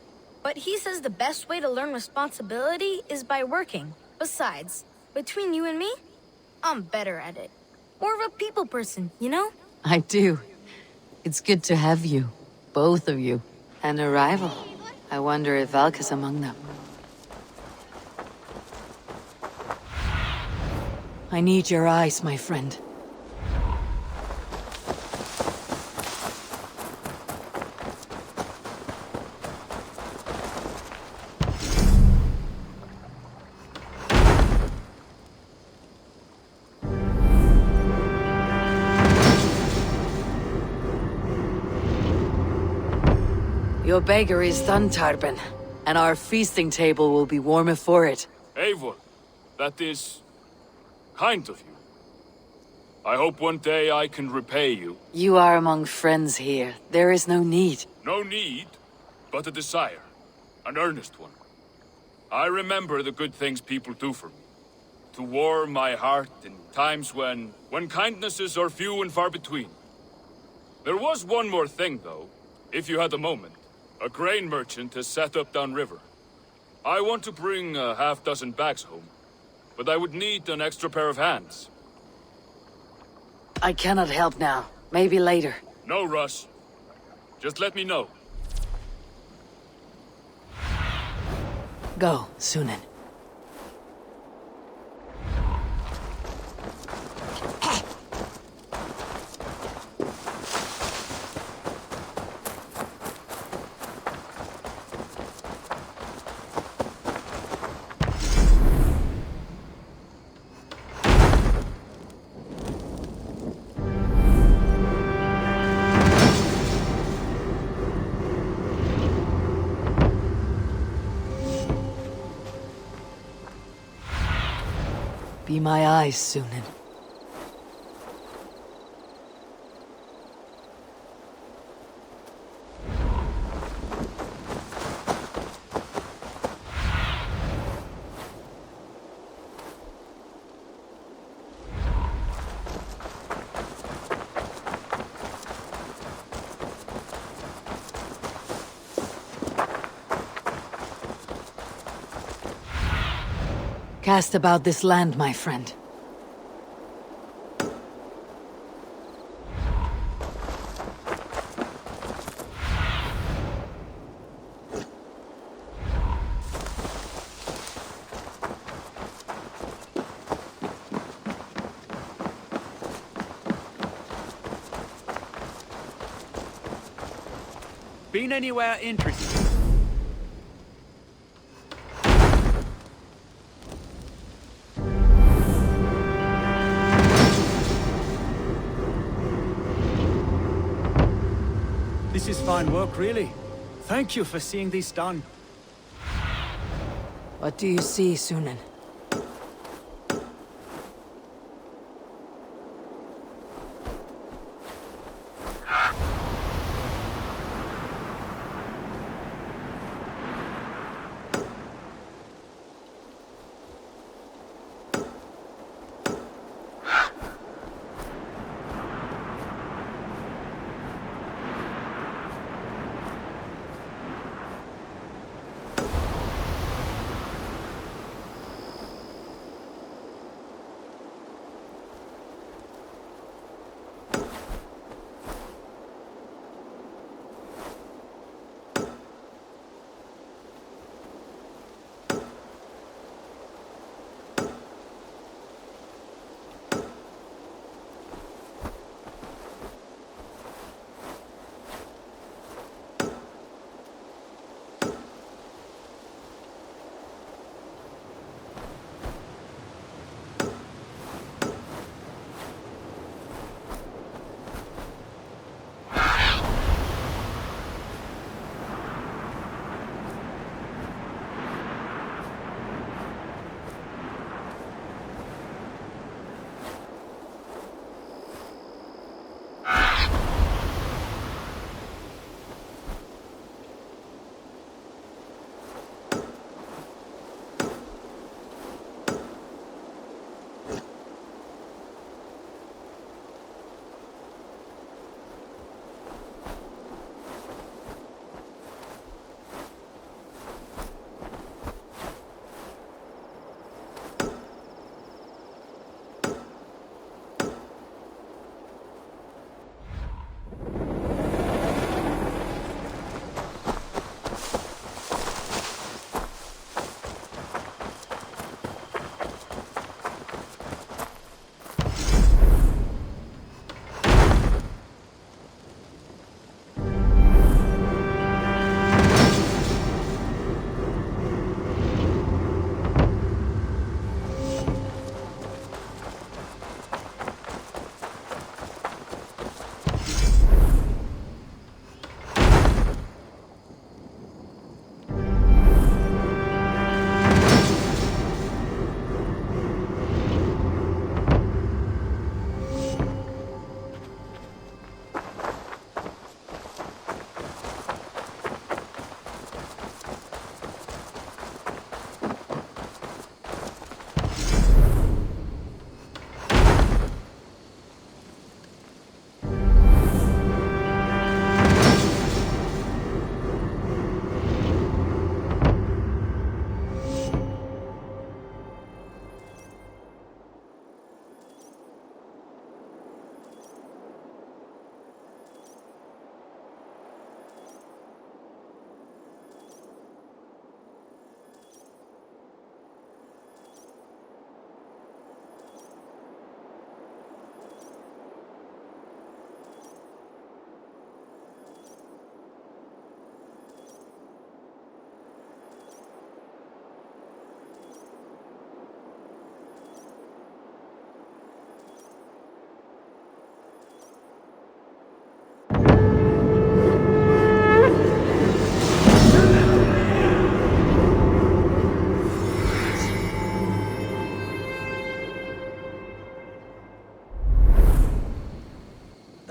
But he says the best way to learn responsibility is by working. Besides, between you and me, I'm better at it. More of a people person, you know? I do. It's good to have you. Both of you. An arrival. I wonder if Valka's among them. I need your eyes, my friend. Your beggar is done, Tarben, and our feasting table will be warmer for it. Eivor, that is kind of you. I hope one day I can repay you. You are among friends here. There is no need. No need, but a desire. An earnest one. I remember the good things people do for me. To warm my heart in times when kindnesses are few and far between. There was one more thing, though, if you had a moment. A grain merchant has set up downriver. I want to bring a half-dozen bags home, but I would need an extra pair of hands. I cannot help now. Maybe later. No rush. Just let me know. Go, Sunan. Be my eyes, Sunan. Cast about this land, my friend. Been anywhere interesting? This is fine work, really. Thank you for seeing this done. What do you see, Sunan?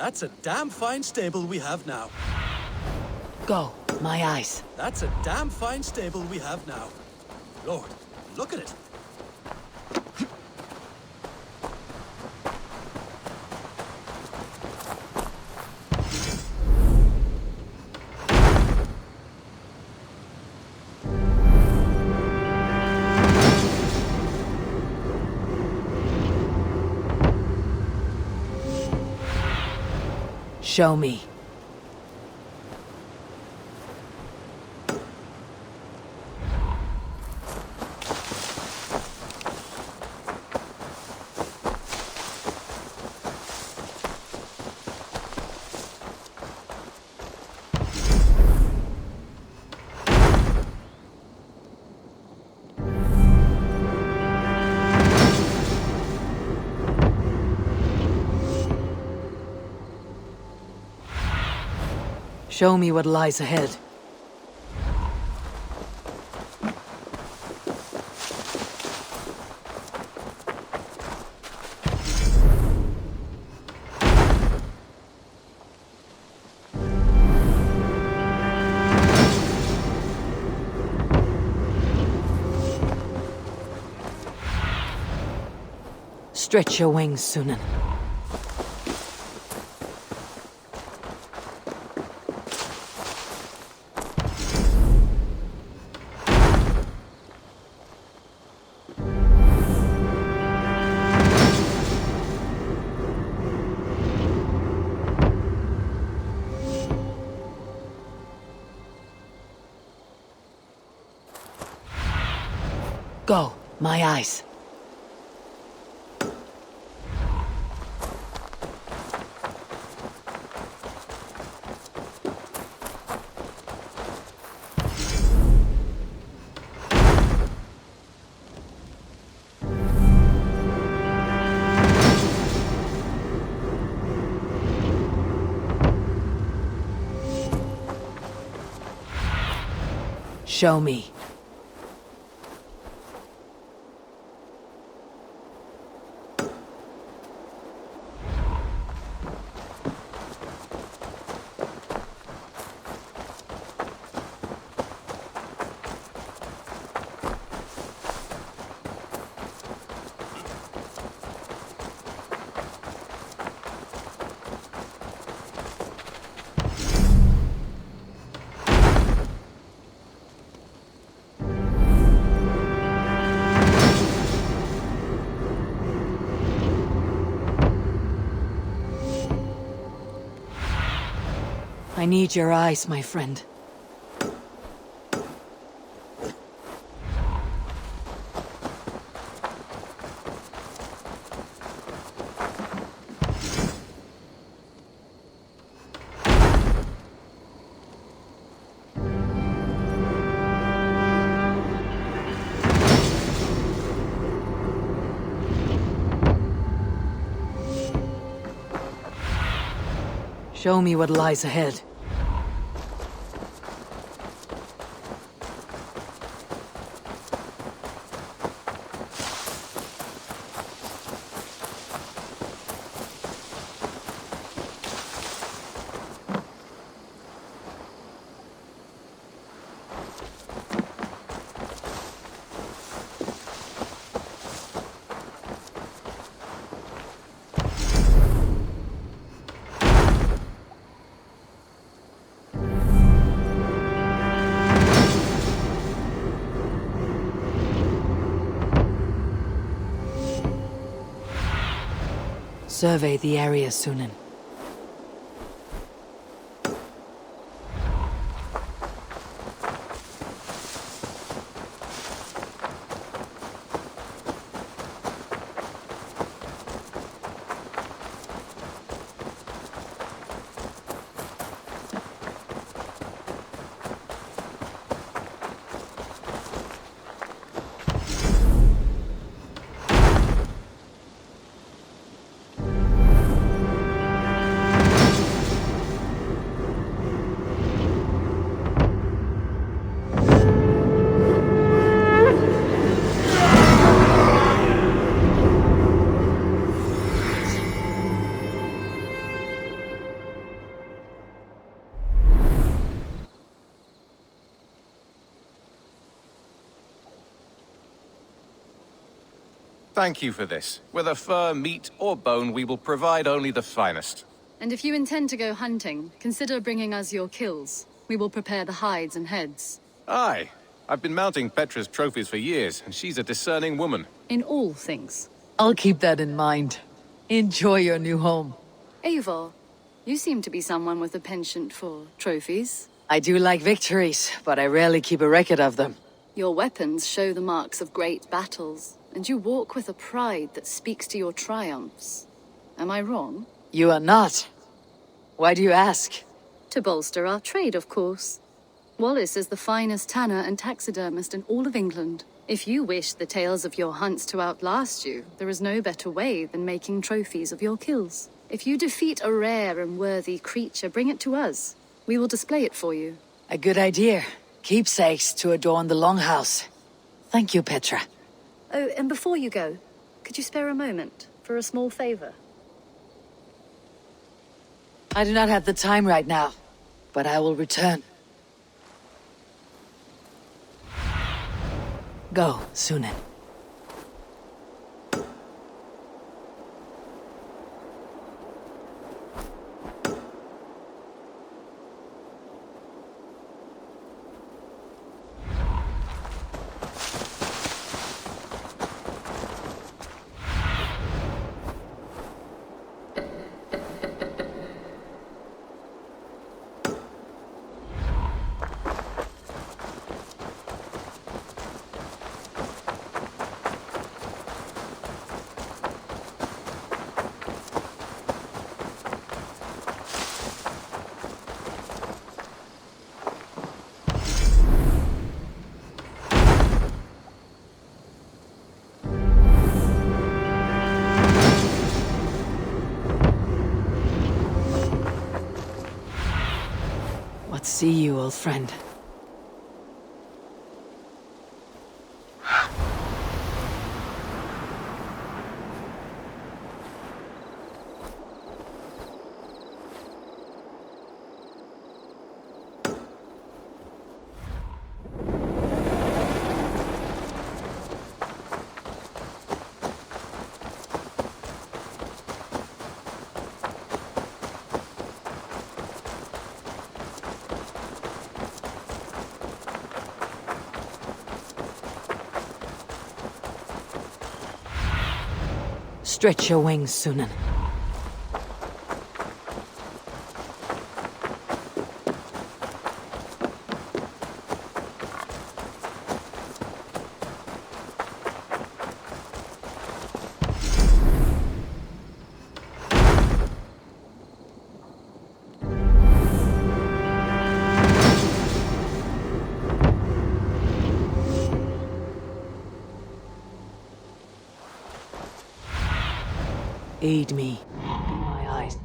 That's a damn fine stable we have now. Go, my eyes. That's a damn fine stable we have now. Lord, look at it. Show me. Show me what lies ahead. Stretch your wings, Sunan. Go, my eyes. Show me. I need your eyes, my friend. Show me what lies ahead. Survey the area, Sunan. Thank you for this. Whether fur, meat, or bone, we will provide only the finest. And if you intend to go hunting, consider bringing us your kills. We will prepare the hides and heads. Aye. I've been mounting Petra's trophies for years, and she's a discerning woman. In all things. I'll keep that in mind. Enjoy your new home. Eivor, you seem to be someone with a penchant for trophies. I do like victories, but I rarely keep a record of them. Your weapons show the marks of great battles, and you walk with a pride that speaks to your triumphs. Am I wrong? You are not. Why do you ask? To bolster our trade, of course. Wallace is the finest tanner and taxidermist in all of England. If you wish the tales of your hunts to outlast you, there is no better way than making trophies of your kills. If you defeat a rare and worthy creature, bring it to us. We will display it for you. A good idea. Keepsakes to adorn the longhouse. Thank you, Petra. Oh, and before you go, could you spare a moment for a small favor? I do not have the time right now, but I will return. Go, Sunan. See you, old friend. Stretch your wings, Sunan. Aid me. Be my eyes.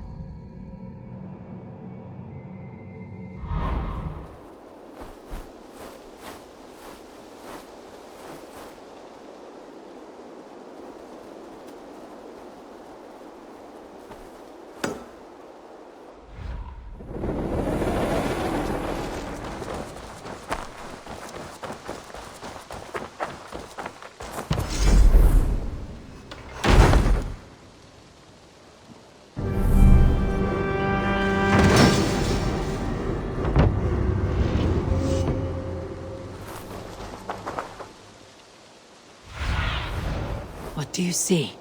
What do you see?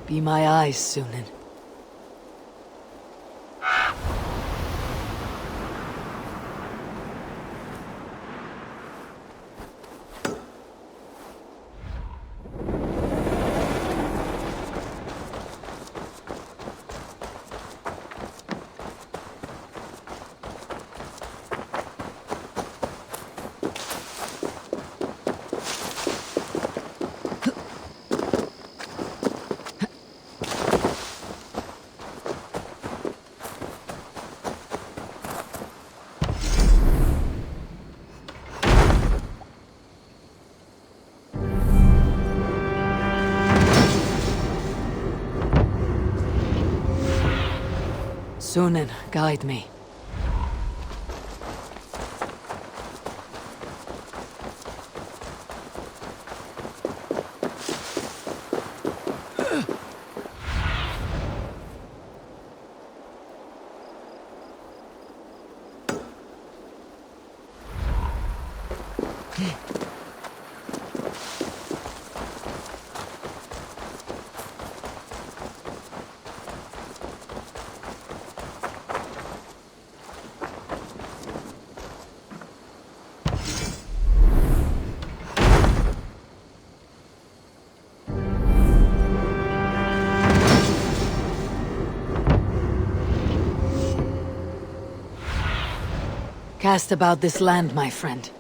Be my eyes, Sunan. Sunan, guide me. Cast about this land, my friend.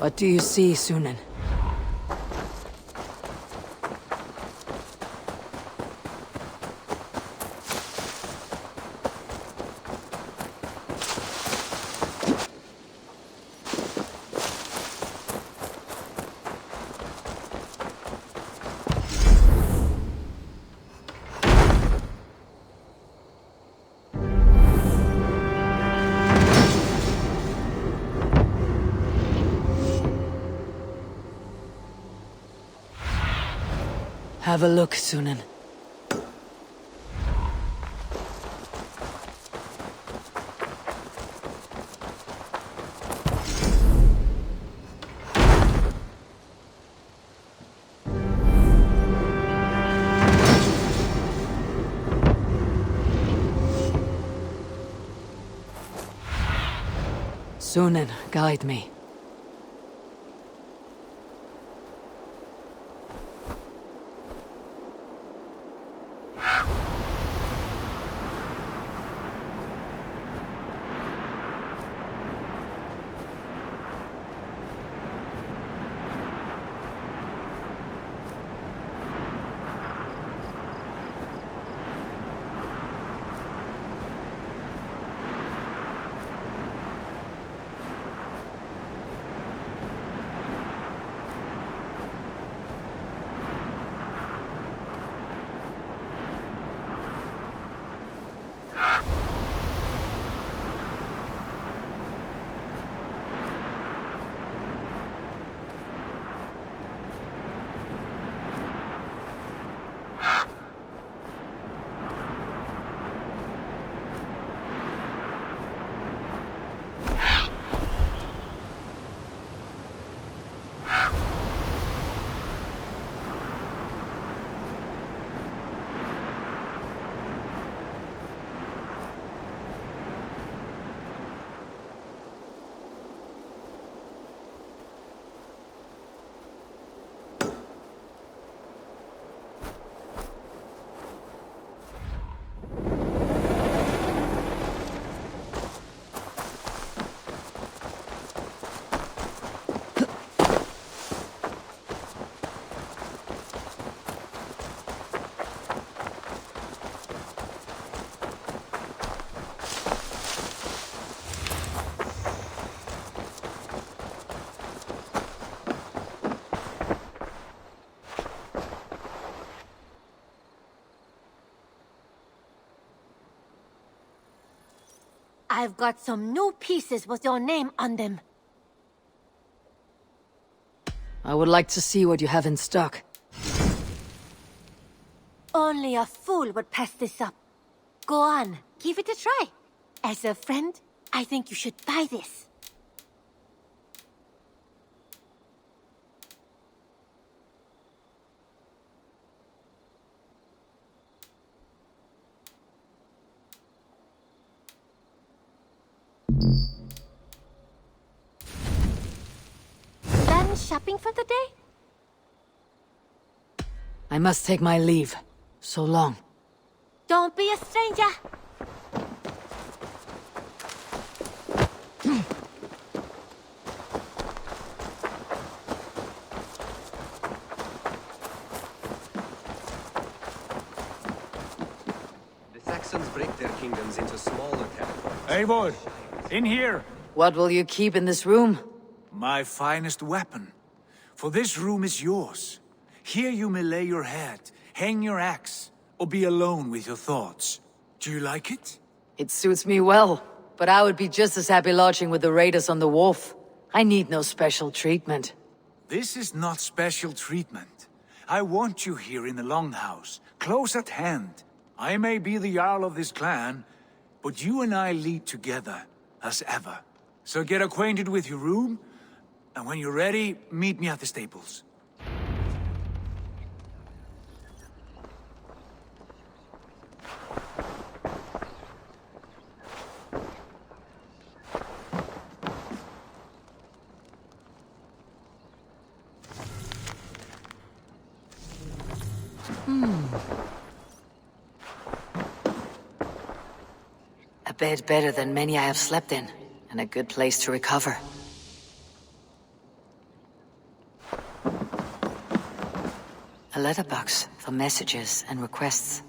What do you see, Sunan? Have a look, Sunan. Sunan, guide me. I've got some new pieces with your name on them. I would like to see what you have in stock. Only a fool would pass this up. Go on, give it a try. As a friend, I think you should buy this. Done shopping for the day? I must take my leave. So long. Don't be a stranger. The Saxons break their kingdoms into smaller territories. Eivor, in here. What will you keep in this room? My finest weapon. For this room is yours. Here you may lay your head, hang your axe, or be alone with your thoughts. Do you like it? It suits me well, but I would be just as happy lodging with the raiders on the wharf. I need no special treatment. This is not special treatment. I want you here in the Longhouse, close at hand. I may be the Jarl of this clan, but you and I lead together, as ever. So get acquainted with your room, and when you're ready, meet me at the stables. A bed better than many I have slept in, and a good place to recover. A letterbox for messages and requests.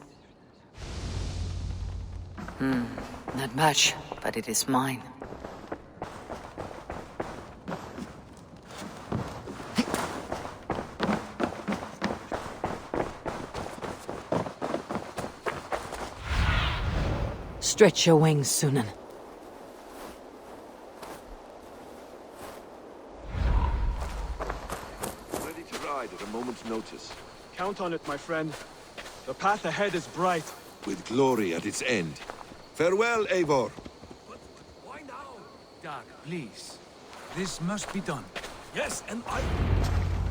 Not much, but it is mine. Stretch your wings, Sunan. Ready to ride at a moment's notice. Count on it, my friend. The path ahead is bright. With glory at its end. Farewell, Eivor. Why now? Dag, please. This must be done. Yes, and I...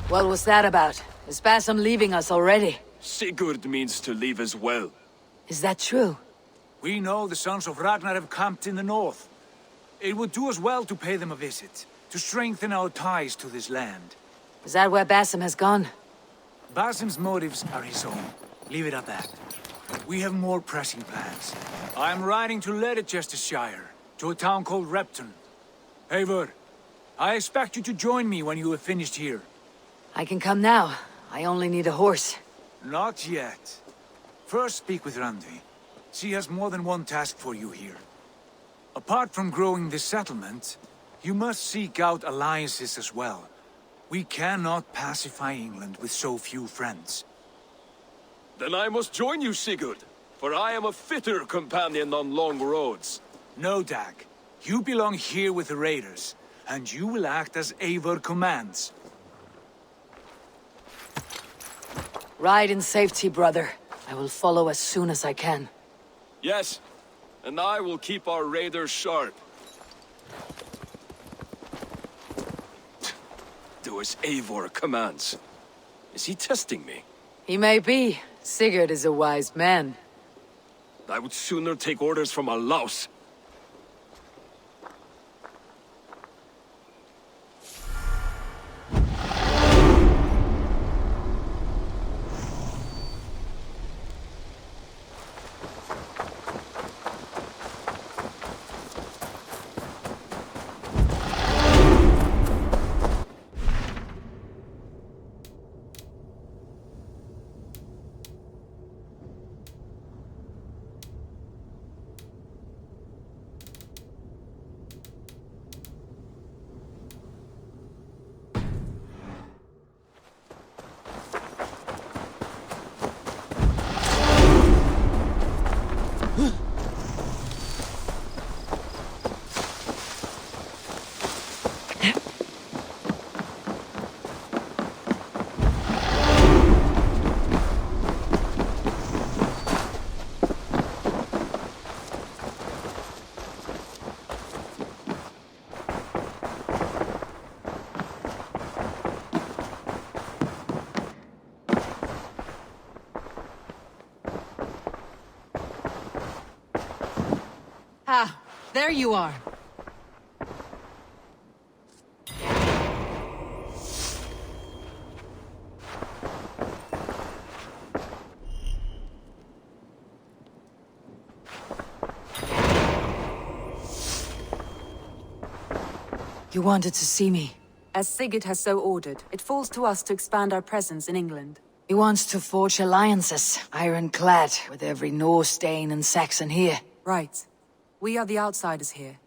What was that about? Is Basim leaving us already? Sigurd means to leave as well. Is that true? We know the sons of Ragnar have camped in the north. It would do us well to pay them a visit, to strengthen our ties to this land. Is that where Basim has gone? Basim's motives are his own. Leave it at that. We have more pressing plans. I am riding to Leicestershire, to a town called Repton. Eivor, I expect you to join me when you have finished here. I can come now. I only need a horse. Not yet. First speak with Randi. She has more than one task for you here. Apart from growing this settlement, you must seek out alliances as well. We cannot pacify England with so few friends. Then I must join you, Sigurd, for I am a fitter companion on long roads. No, Dag. You belong here with the raiders, and you will act as Eivor commands. Ride in safety, brother. I will follow as soon as I can. Yes, and I will keep our raiders sharp. Do as Eivor commands. Is he testing me? He may be. Sigurd is a wise man. I would sooner take orders from a louse. there you are. You wanted to see me. As Sigurd has so ordered, it falls to us to expand our presence in England. He wants to forge alliances, ironclad, with every Norse, Dane, and Saxon here. Right. We are the outsiders here.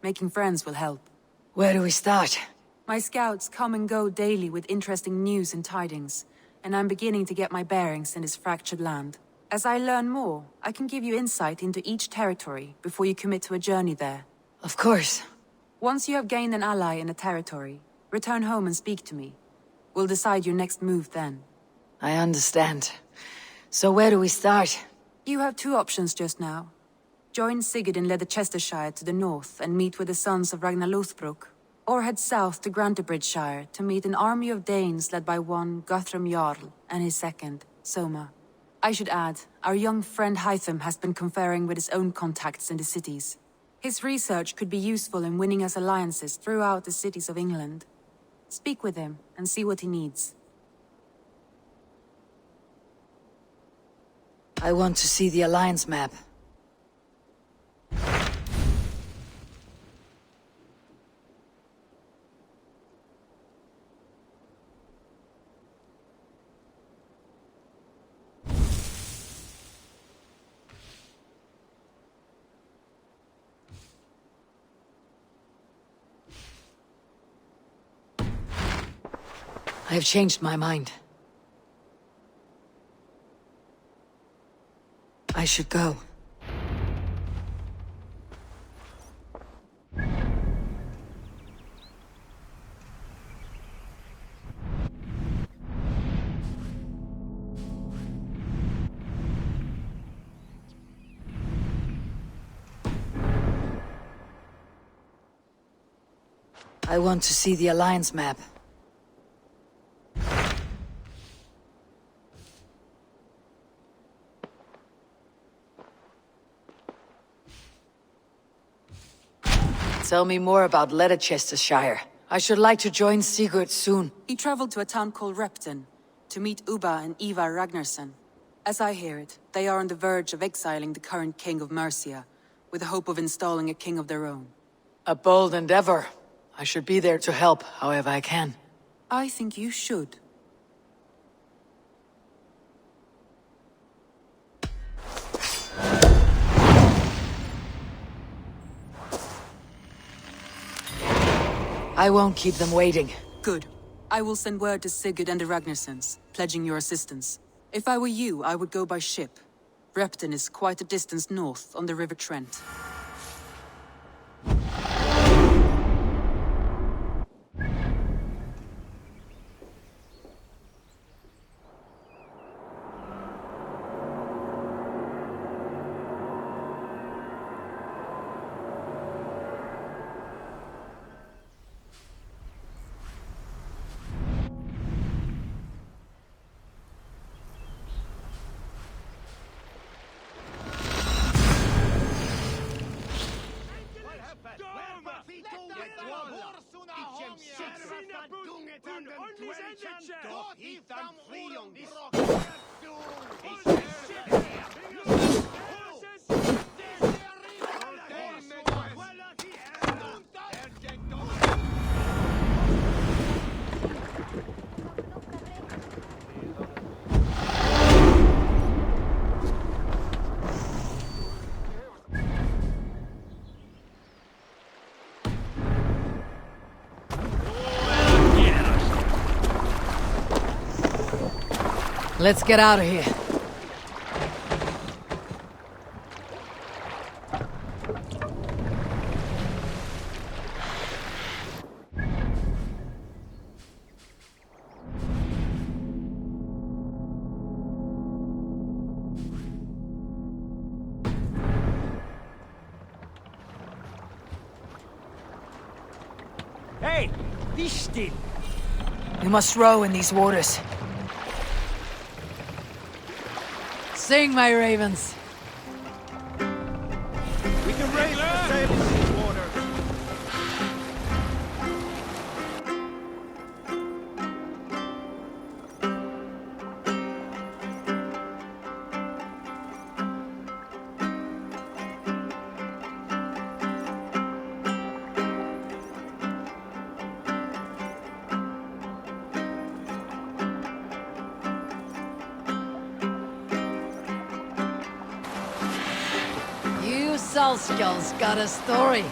Making friends will help. Where do we start? My scouts come and go daily with interesting news and tidings, and I'm beginning to get my bearings in this fractured land. As I learn more, I can give you insight into each territory before you commit to a journey there. Of course. Once you have gained an ally in a territory, return home and speak to me. We'll decide your next move then. I understand. So where do we start? You have two options just now. Join Sigurd in Leicestershire to the north and meet with the sons of Ragnar Lothbrok, or head south to Grantebridgesshire to meet an army of Danes led by one Guthrum Jarl and his second, Soma. I should add, our young friend Hytham has been conferring with his own contacts in the cities. His research could be useful in winning us alliances throughout the cities of England. Speak with him and see what he needs. I want to see the alliance map. I have changed my mind. I should go. I want to see the alliance map. Tell me more about Leicestershire. I should like to join Sigurd soon. He traveled to a town called Repton to meet Ubba and Ivar Ragnarsson. As I hear it, they are on the verge of exiling the current king of Mercia, with the hope of installing a king of their own. A bold endeavor. I should be there to help, however I can. I think you should. I won't keep them waiting. Good. I will send word to Sigurd and the Ragnarssons, pledging your assistance. If I were you, I would go by ship. Repton is quite a distance north on the River Trent. Let's get out of here. Hey! Be still! We must row in these waters. Sing, my ravens. We can raise the sails. Salskjald's got a story.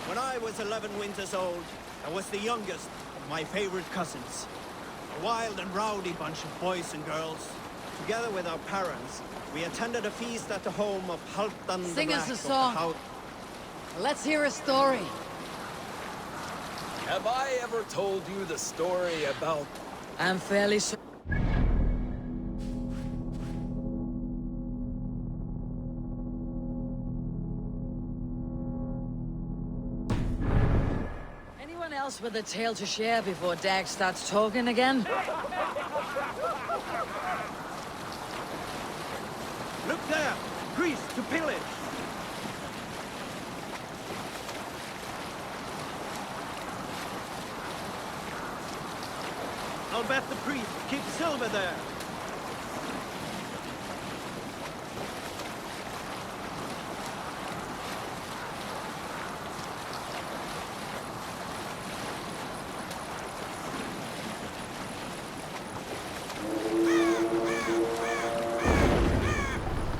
When I was 11 winters old, I was the youngest of my favorite cousins. A wild and rowdy bunch of boys and girls. Together with our parents, we attended a feast at the home of Halfdan the Sing us Black a of the song. Hou- Let's hear a story. Have I ever told you the story about... I'm fairly sure. Anyone else with a tale to share before Dag starts talking again? Look there! Greece to pillage! I'll bet the priest keeps silver there.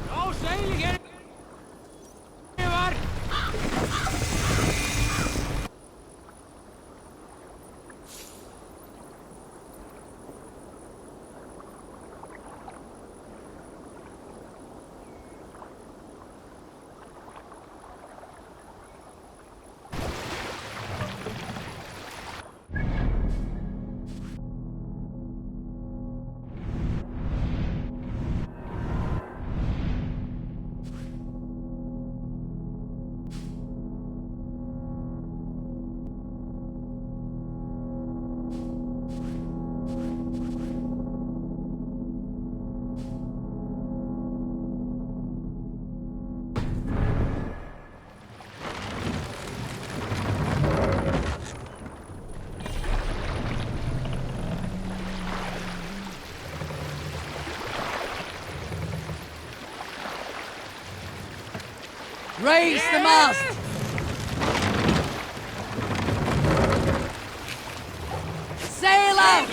No sailing anymore! Raise the mast! Sail out!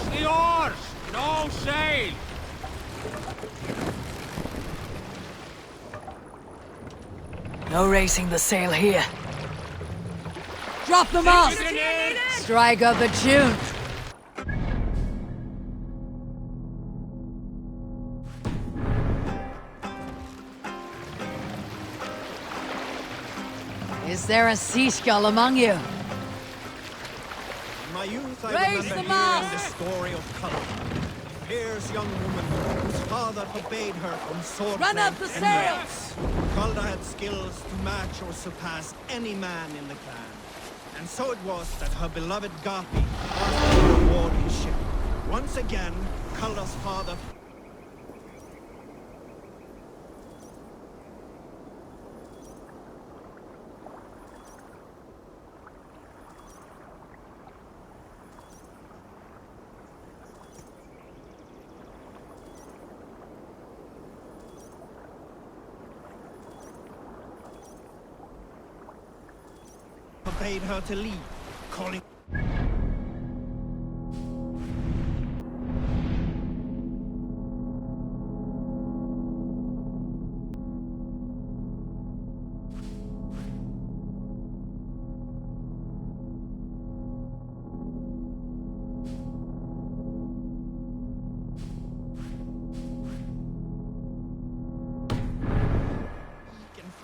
Use the oars! No sail! No raising the sail here. Drop the mast! Strike up a tune! Is there a sea skull among you? In my youth, I Raise remember the hearing mast! the story of Cullen, a fierce young woman whose father forbade her from sword Run up play the anywhere. sails! Culda had skills to match or surpass any man in the clan. And so it was that her beloved Garpi asked her to board his ship. Once again, Culda's father forbade her to leave, calling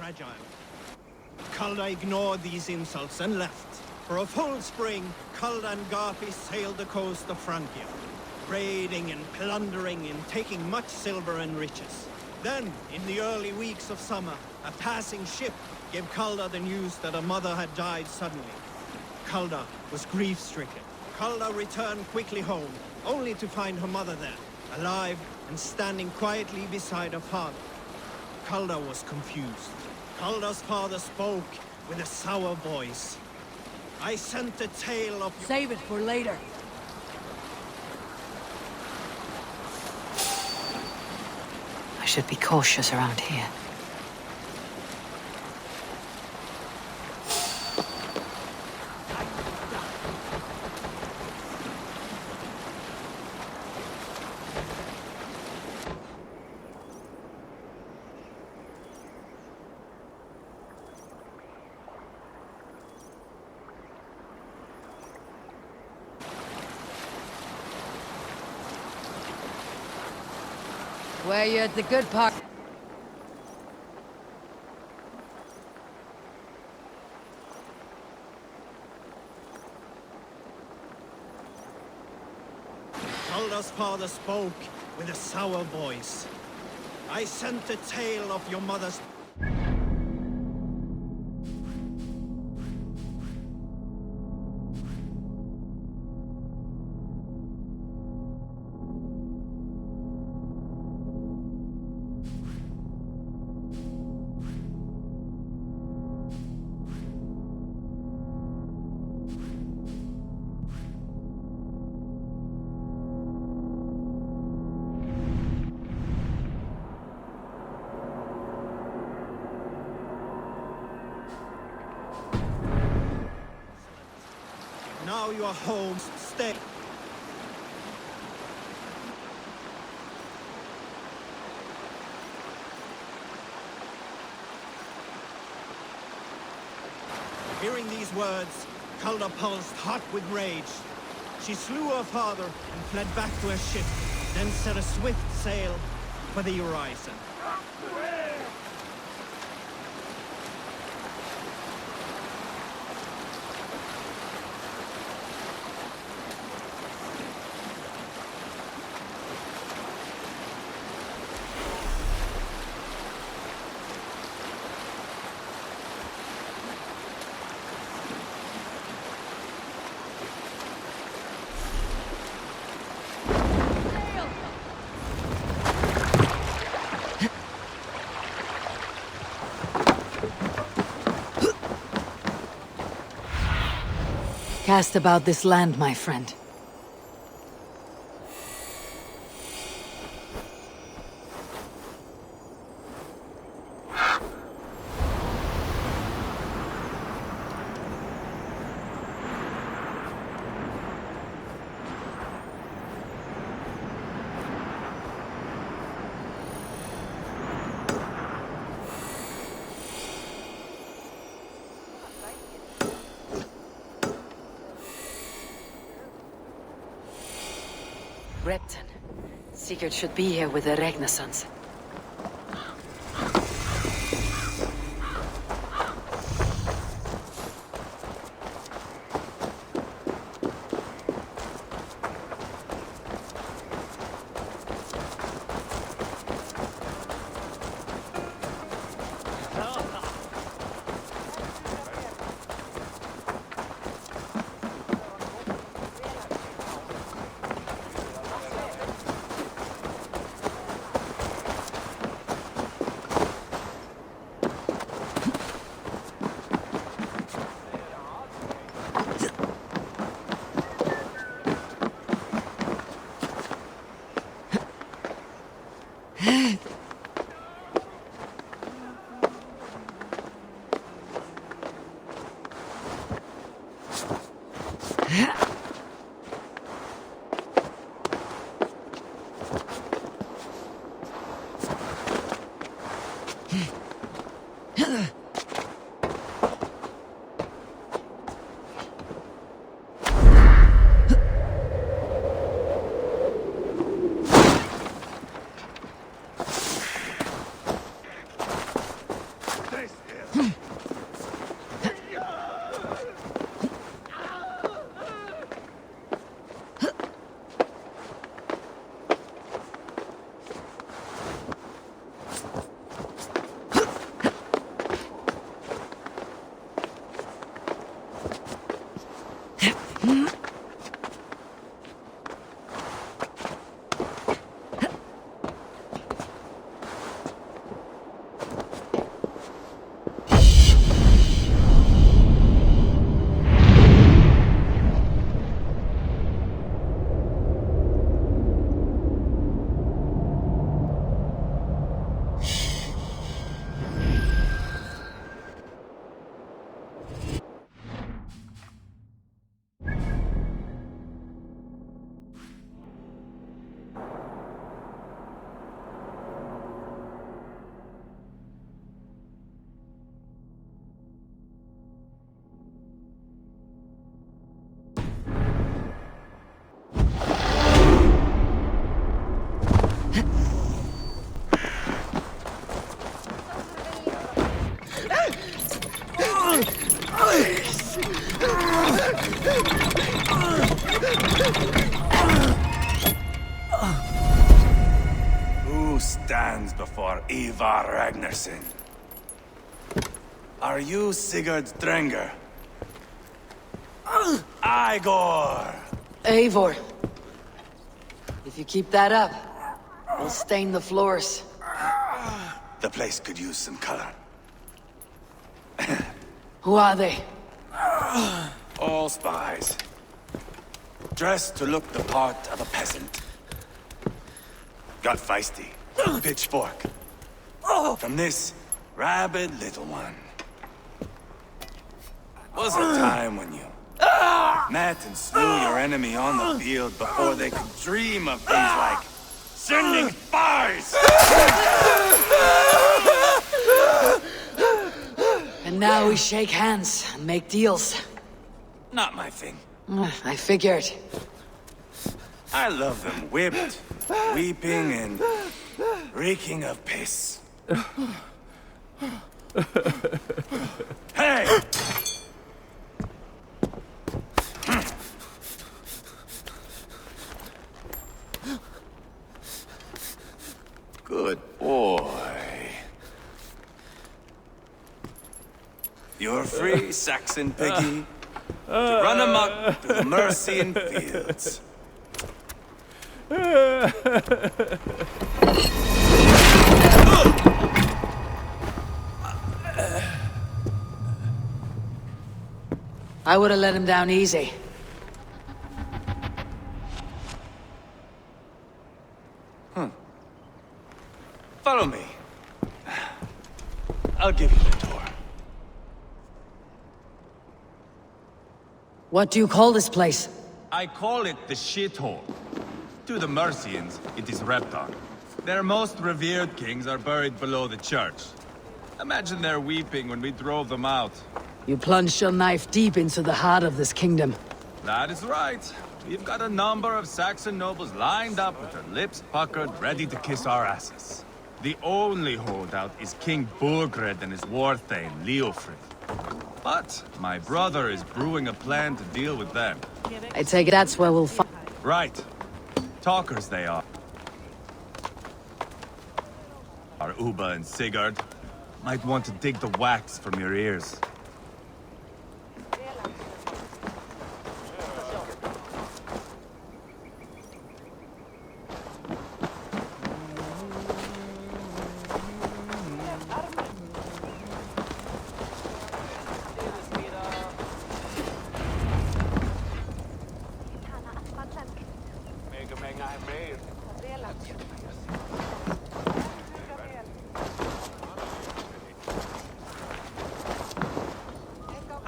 fragile. Calda ignored these insults and left. For a full spring, Calda and Garpi sailed the coast of Francia, raiding and plundering and taking much silver and riches. Then, in the early weeks of summer, a passing ship gave Calda the news that her mother had died suddenly. Calda was grief-stricken. Calda returned quickly home, only to find her mother there, alive and standing quietly beside her father. Calda was confused. Calda's father spoke with a sour voice. I sent a tale of... Save it for later. I should be cautious around here. Where you at the good part? Calda's father spoke with a sour voice. I sent a tale of your mother's... Now you are home. Stay. Hearing these words, Calda pulsed hot with rage. She slew her father and fled back to her ship, then set a swift sail for the horizon. Cast about this land, my friend. Repton. Sigurd should be here with the Regnasons. stands before Eivor Ragnarsson. Are you Sigurd Drenger? Igor! Eivor. If you keep that up, we'll stain the floors. The place could use some color. Who are they? All spies. Dressed to look the part of a peasant. Got feisty. Pitchfork. From this rabid little one. Was a time when you met and slew your enemy on the field before they could dream of things like sending spies! And now we shake hands and make deals. Not my thing. I figured. I love them whipped, weeping, and reeking of piss. Hey! Good boy. You're free, Saxon piggy, to run amok through the Mercian fields. I would have let him down easy. Follow me. I'll give you the door. What do you call this place? I call it the shithole. To the Mercians, it is Reptar. Their most revered kings are buried below the church. Imagine their weeping when we drove them out. You plunged your knife deep into the heart of this kingdom. That is right. We've got a number of Saxon nobles lined up with their lips puckered, ready to kiss our asses. The only holdout is King Burgred and his war thane, Leofrid. But my brother is brewing a plan to deal with them. I take it that's where we'll find. Right. Talkers they are. Our Uba and Sigurd might want to dig the wax from your ears.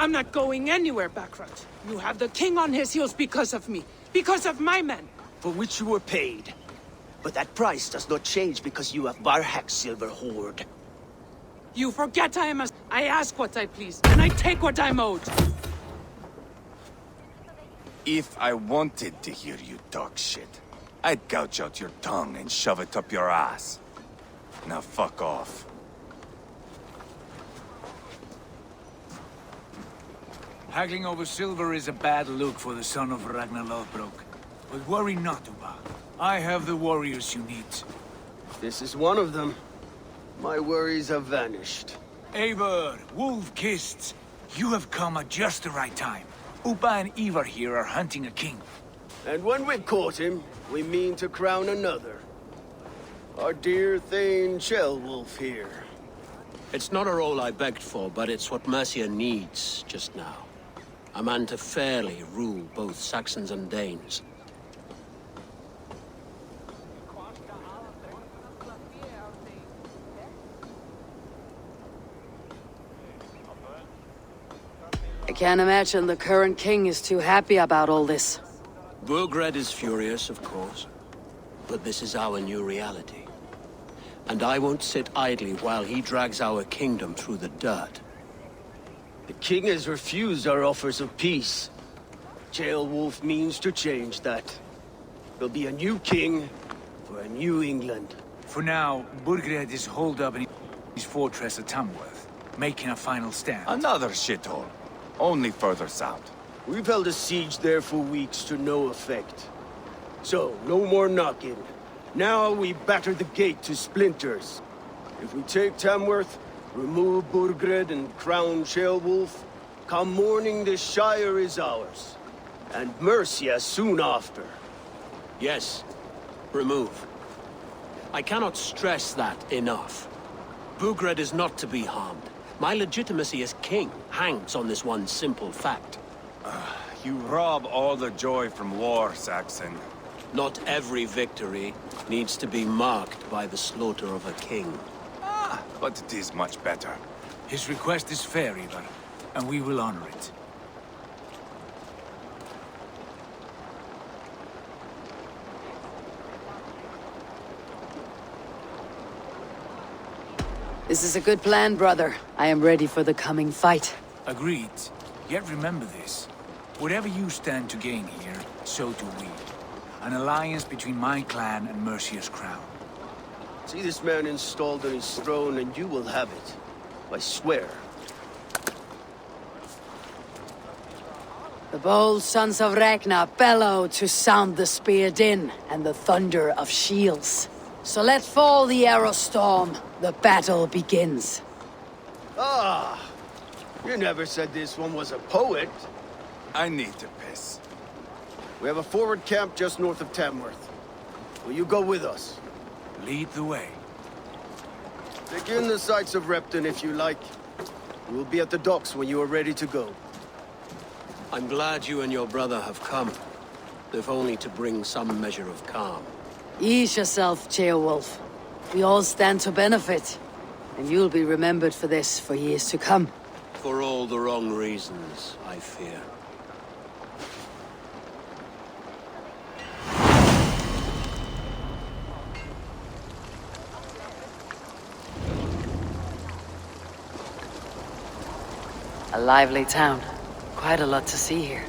I'm not going anywhere, Backrot. You have the king on his heels because of me. Because of my men. For which you were paid. But that price does not change because you have Varhak's silver hoard. You forget I ask what I please, and I take what I'm owed. If I wanted to hear you talk shit, I'd gouge out your tongue and shove it up your ass. Now fuck off. Haggling over silver is a bad look for the son of Ragnar Lothbrok. But worry not, Uba. I have the warriors you need. This is one of them. My worries have vanished. Eivor, wolf-kissed, you have come at just the right time. Uba and Eivor here are hunting a king. And when we've caught him, we mean to crown another. Our dear Thane Chelwolf here. It's not a role I begged for, but it's what Mercia needs just now. A man to fairly rule both Saxons and Danes. I can't imagine the current king is too happy about all this. Burgred is furious, of course. But this is our new reality. And I won't sit idly while he drags our kingdom through the dirt. The king has refused our offers of peace. Chelwolf means to change that. There'll be a new king for a new England. For now, Burgred is holed up in his fortress at Tamworth, making a final stand. Another shithole. Only further south. We've held a siege there for weeks to no effect. So, no more knocking. Now we batter the gate to splinters. If we take Tamworth, remove Burgred and crown Ceolwulf, come morning the Shire is ours. And Mercia soon after. Yes, remove. I cannot stress that enough. Burgred is not to be harmed. My legitimacy as king hangs on this one simple fact. You rob all the joy from war, Saxon. Not every victory needs to be marked by the slaughter of a king. But it is much better. His request is fair, Eivor, and we will honor it. This is a good plan, brother. I am ready for the coming fight. Agreed. Yet remember this. Whatever you stand to gain here, so do we. An alliance between my clan and Mercia's crown. See this man installed on his throne and you will have it. I swear. The bold sons of Ragnar bellow to sound the spear din and the thunder of shields. So let fall the arrow storm. The battle begins. Ah! You never said this one was a poet. I need to piss. We have a forward camp just north of Tamworth. Will you go with us? Lead the way. Take in the sights of Repton if you like. We'll be at the docks when you are ready to go. I'm glad you and your brother have come, if only to bring some measure of calm. Ease yourself, Ceolwulf. We all stand to benefit, and you'll be remembered for this for years to come. For all the wrong reasons, I fear. A lively town. Quite a lot to see here.